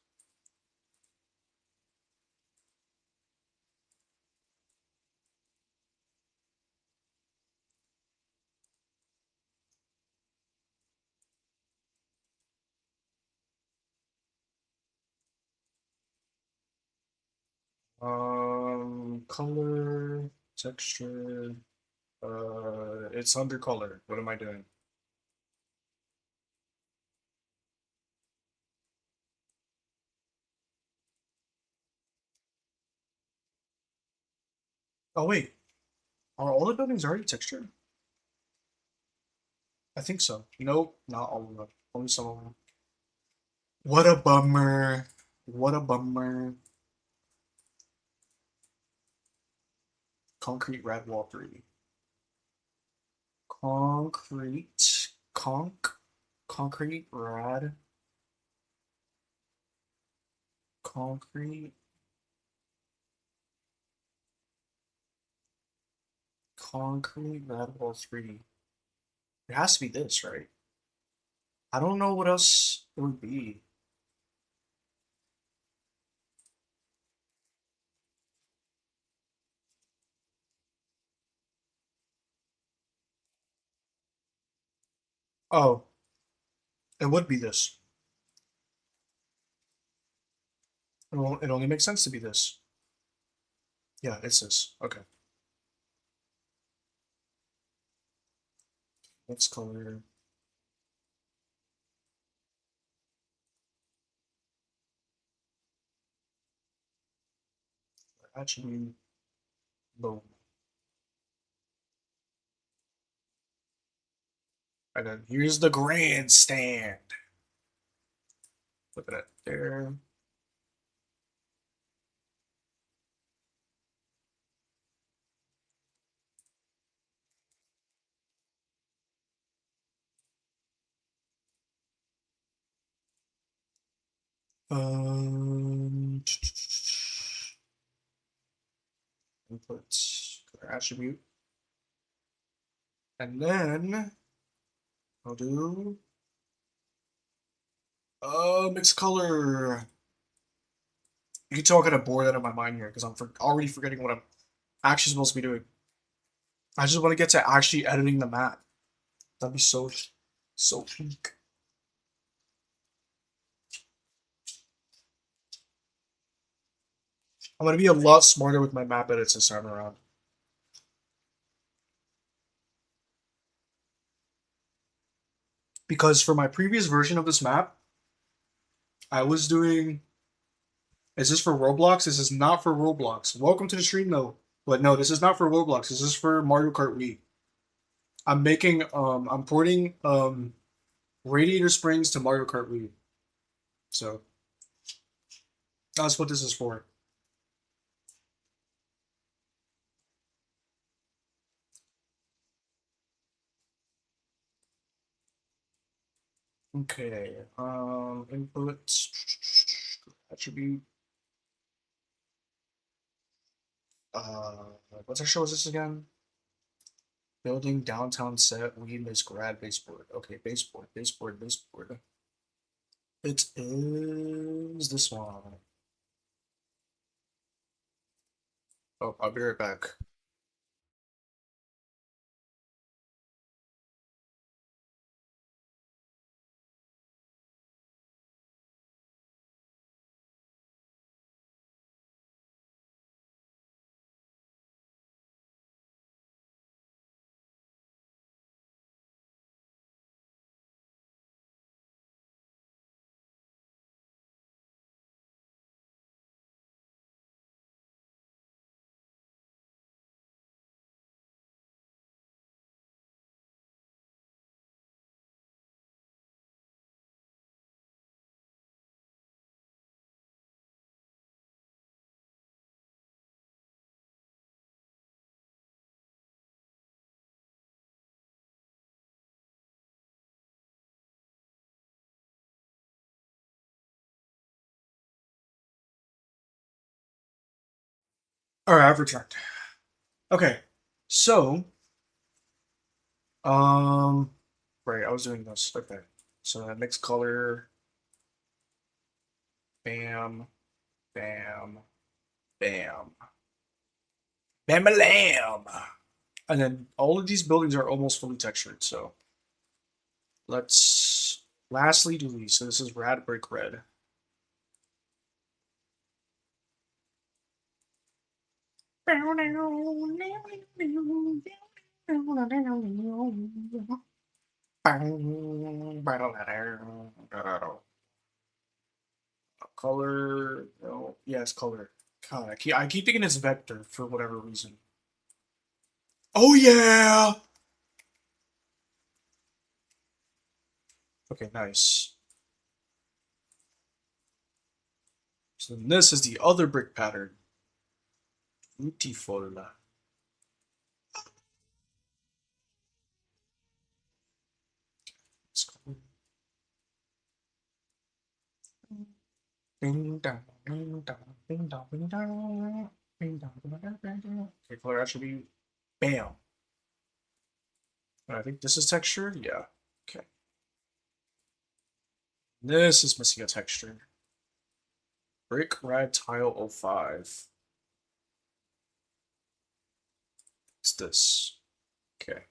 Color, texture. It's under color. What am I doing? Oh wait, are all the buildings already textured? I think so. Nope, not all of them. Only some of them. What a bummer. What a bummer. Concrete red wall 3. Concrete. Concrete, rad. Concrete. Concrete, rad wall 3D. It has to be this, right? I don't know what else it would be. Oh, it would be this. It only makes sense to be this. Yeah, it's this. Okay. Next color. Attribute. Boom. And then here's the grandstand. Look at it there. Input color attribute. And then I'll do mixed color. You can tell I'm gonna bore that out of my mind here because I'm already forgetting what I'm actually supposed to be doing. I just want to get to actually editing the map. That'd be so peak. I'm gonna be a lot smarter with my map edits this time around. Because for my previous version of this map, I was doing. Is this for Roblox? This is not for Roblox. Welcome to the stream though. But no, this is not for Roblox. This is for Mario Kart Wii. I'm porting Radiator Springs to Mario Kart Wii. So that's what this is for. Okay. Inputs attribute. What show is this again? Building downtown set. We miss grad baseboard. Okay, baseboard. It is this one. Oh, I'll be right back. All right, I've returned. Okay, so um, right, I was doing this. Okay, so that mixed color. Bam, bam, bam, bam, lamb. And then all of these buildings are almost fully textured. So let's lastly do these. So this is rad brick red. Color, no, yes, color. God, I keep thinking it's vector for whatever reason. Oh yeah. Okay, nice. So then this is the other brick pattern. Beautiful. Bing dong, bing dong, bing dong, bing dong, bing dong, bing dong, bing dong. Okay, color attribute. Bam. I think this is texture. Yeah. Okay. This is missing a texture. Brick red tile 05. What's this? Okay.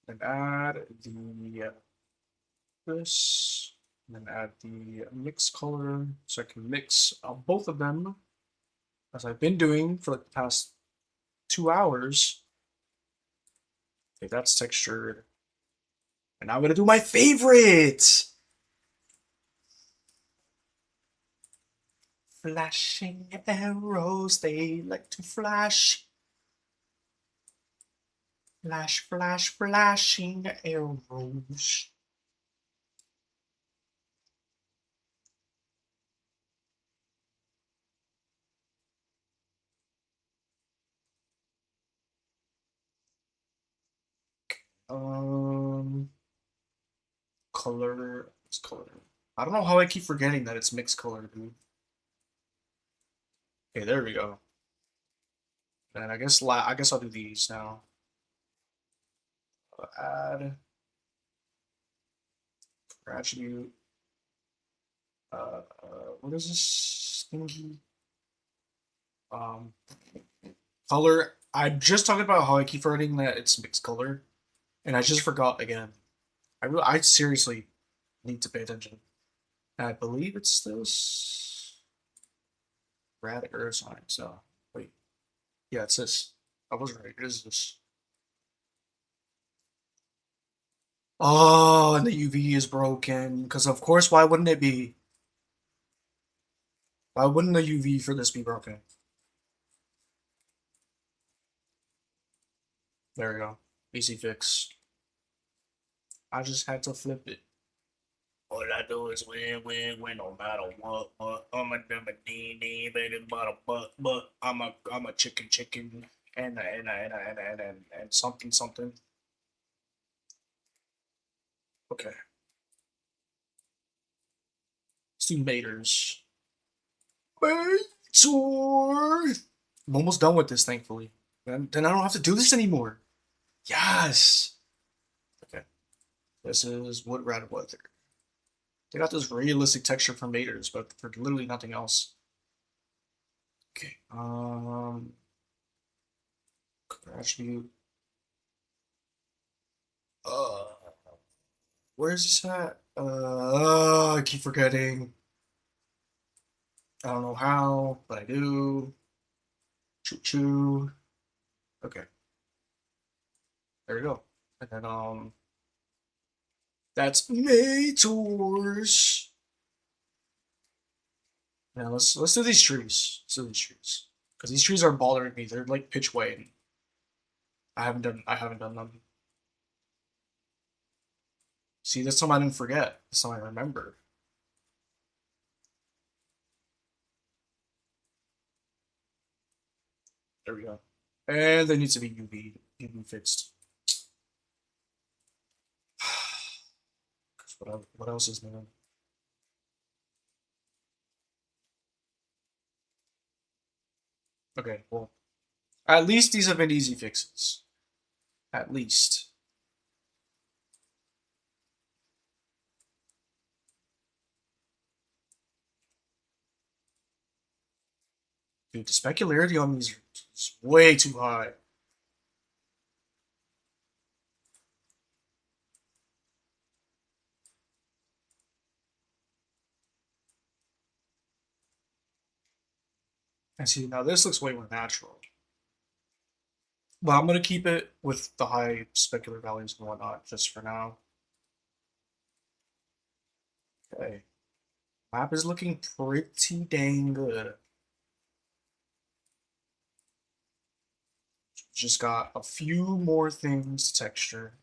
And add the this. And then add the mix color so I can mix both of them as I've been doing for like the past 2 hours. Okay, that's textured. And now I'm gonna do my favorite! Flashing arrows, they like to flash. Flash, flash, flashing arrows. Um, color. What's color? I don't know how I keep forgetting that it's mixed color, dude. Okay, there we go. And I guess I'll do these now. Add attribute. What is this thingy? Um, color. I'm just talking about how I keep forgetting that it's mixed color, and I just forgot again. I seriously need to pay attention. I believe it's this red earth sign. So wait, yeah, it's this. I was right. It is this. Oh, and the UV is broken. Because of course, why wouldn't it be? Why wouldn't the UV for this be broken? There we go. Easy fix. I just had to flip it. All I do is win, no matter what. I'm a dumb dee baby, but I'm a chicken, and something. Okay, let's do maters. Mater. I'm almost done with this, thankfully. Then I don't have to do this anymore. Yes. Okay, this is wood red weather. They got this realistic texture for maters, but for literally nothing else. Okay. Attribute. Uh, where's this at? I keep forgetting. I don't know how, but I do. Choo choo. Okay, there we go. And then that's Mators. Now let's do these trees. Let's do these trees because these trees are bothering me. They're like pitch white. I haven't done them. See, this time I didn't forget. This time I remember. There we go. And they need to be UV fixed. What else is new? Okay, well, at least these have been easy fixes. At least. Dude, the specularity on these is way too high. And see, now this looks way more natural. But I'm gonna keep it with the high specular values and whatnot, just for now. Okay. Map is looking pretty dang good. Just got a few more things to texture.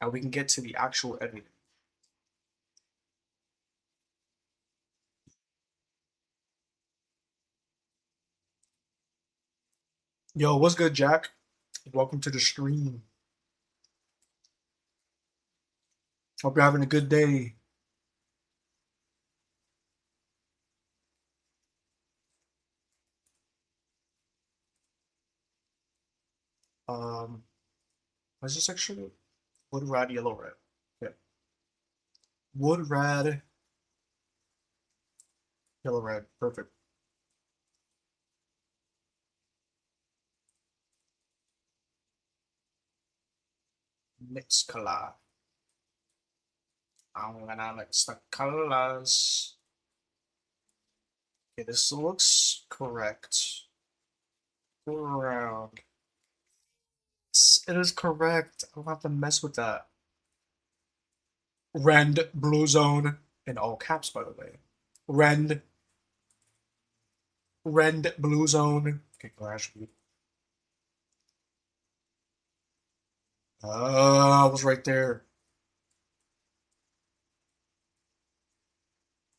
And we can get to the actual editing. Yo, what's good, Jack? Welcome to the stream. Hope you're having a good day. What's this actually? Wood rat, yellow red. Yeah. Wood rat, yellow red. Perfect. Mix color. I'm gonna mix the colors. Okay, this looks correct. Go around. It is correct. I don't have to mess with that. Rend blue zone in all caps, by the way. Rend, rend blue zone. Okay, crash. I was right there.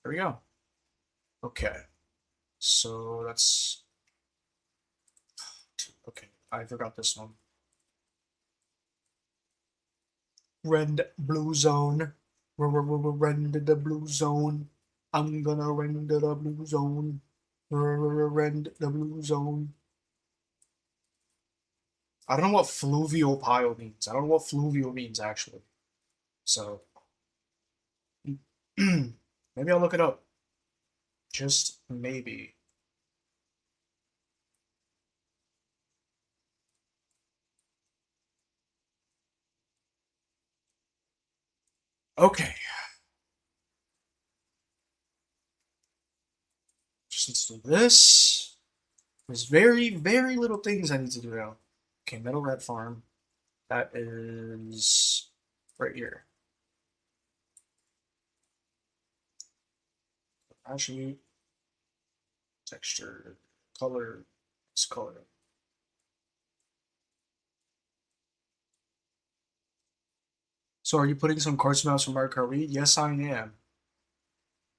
There we go. Okay, so that's okay. I forgot this one. Rend blue zone. Rend the blue zone. I'm gonna render the blue zone. Rend the blue zone. I don't know what fluvial pile means. I don't know what fluvial means actually. So maybe I'll look it up. Just maybe. Okay. Just let's do this. There's very, very little things I need to do now. Okay, metal red farm. That is right here. Actually, texture, color, it's color. So are you putting some cards maps from Mario Kart Wii? Yes, I am.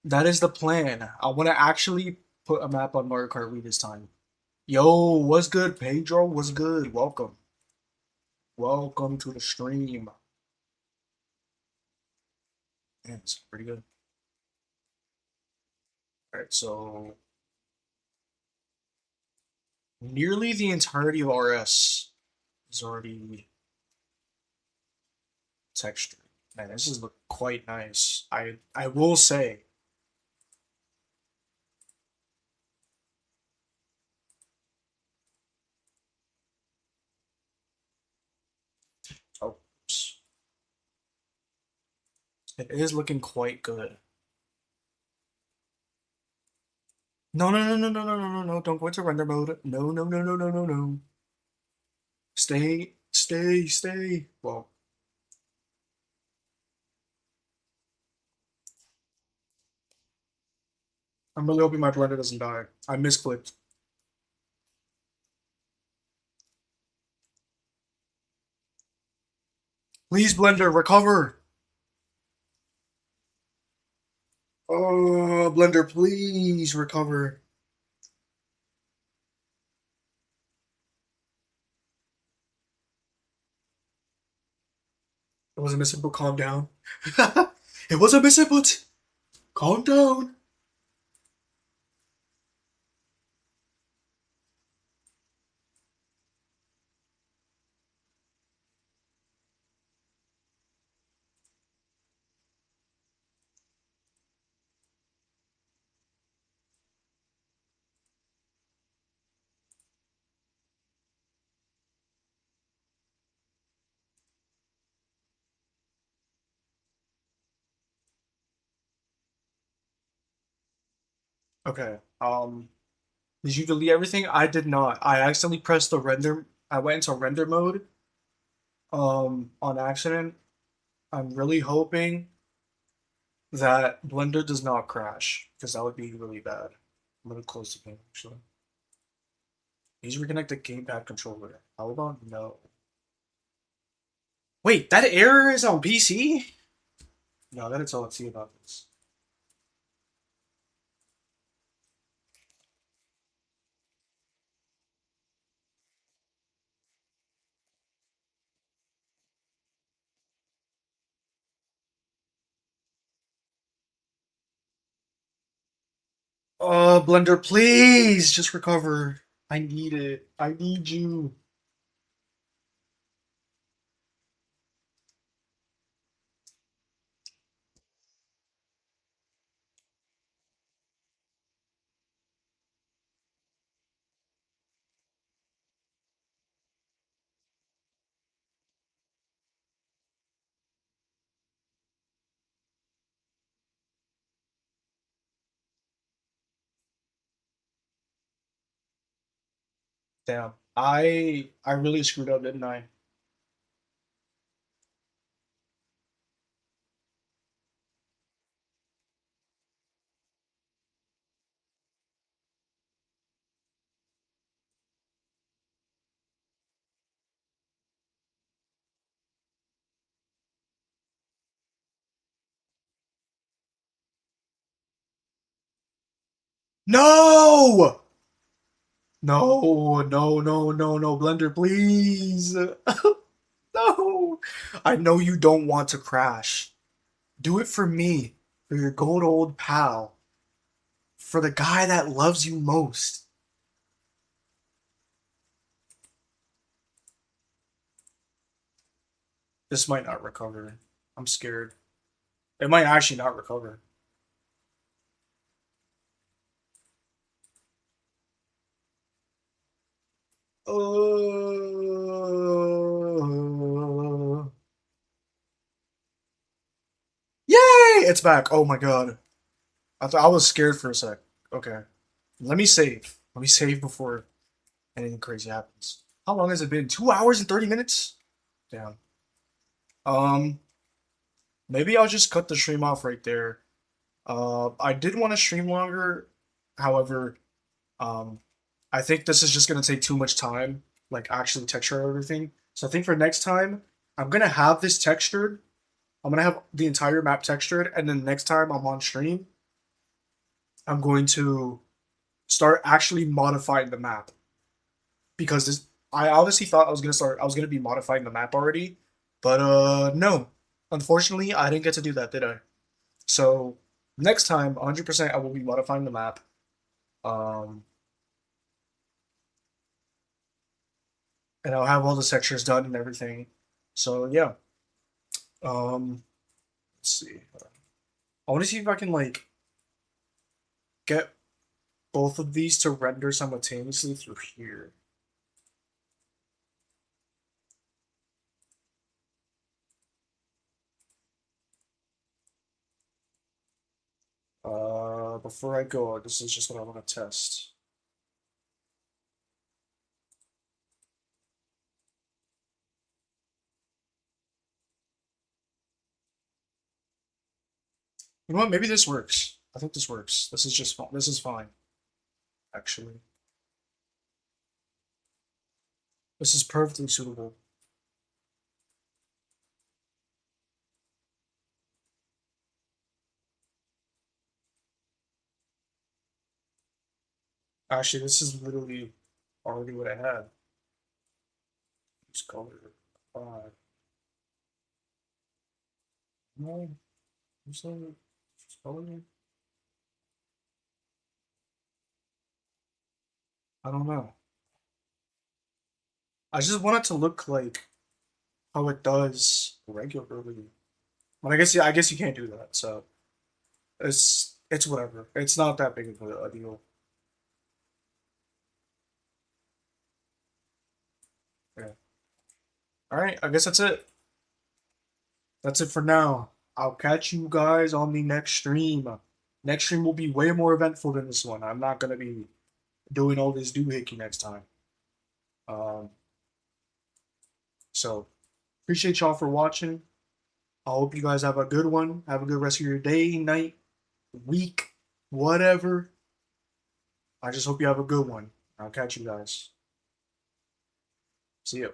That is the plan. I want to actually put a map on Mario Kart Wii this time. Yo, what's good, Pedro? What's good? Welcome. Welcome to the stream. Man, it's pretty good. Alright, so nearly the entirety of RS is already textured. Man, this is look quite nice. I will say. Oh, oops. It is looking quite good. No, no, no, no, no, no, no, no, no. Don't go into render mode. No, no, no, no, no, no, no. Stay, stay, stay. Well, I'm really hoping my blender doesn't die. I misclicked. Please, blender, recover. Oh, blender, please recover. It was a misinput. Calm down. It was a misinput. Calm down. Okay. Did you delete everything? I did not. I accidentally pressed the render. I went into render mode. On accident. I'm really hoping that Blender does not crash because that would be really bad. I'm gonna close the game actually. Please reconnect the gamepad controller. How about no? Wait, that error is on PC? No, I gotta tell Let's see about this. Oh, Blender, please just recover. I need it. I need you. Damn. I really screwed up, didn't I? No! No, no, no, no, no, Blender, please. No. I know you don't want to crash. Do it for me, for your good old pal, for the guy that loves you most. This might not recover. I'm scared. It might actually not recover. Uh... Yay! It's back. Oh my god. I thought I was scared for a sec. Okay. Let me save. Let me save before anything crazy happens. How long has it been? 2 hours and 30 minutes? Damn. Um, maybe I'll just cut the stream off right there. I did want to stream longer. However, um, I think this is just gonna take too much time, like actually texture everything. So I think for next time, I'm gonna have this textured. I'm gonna have the entire map textured, and then next time I'm on stream, I'm going to start actually modifying the map because this. I honestly thought I was gonna be modifying the map already, but no. Unfortunately, I didn't get to do that, did I? So next time, 100%, I will be modifying the map. Um, and I'll have all the textures done and everything. So yeah. Um, let's see. I want to see if I can like get both of these to render simultaneously through here. Before I go, this is just what I want to test. You know what? Maybe this works. I think this works. This is just fine. This is fine, actually. This is perfectly suitable. Actually, this is literally already what I had. Use color. Five. No, use color. I don't know. I just want it to look like how it does regularly. But I guess you can't do that. So it's whatever. It's not that big of a deal. Yeah. All right. I guess that's it. That's it for now. I'll catch you guys on the next stream. Next stream will be way more eventful than this one. I'm not gonna be doing all this doohickey next time. Um, so appreciate y'all for watching. I hope you guys have a good one. Have a good rest of your day, night, week, whatever. I just hope you have a good one. I'll catch you guys. See you.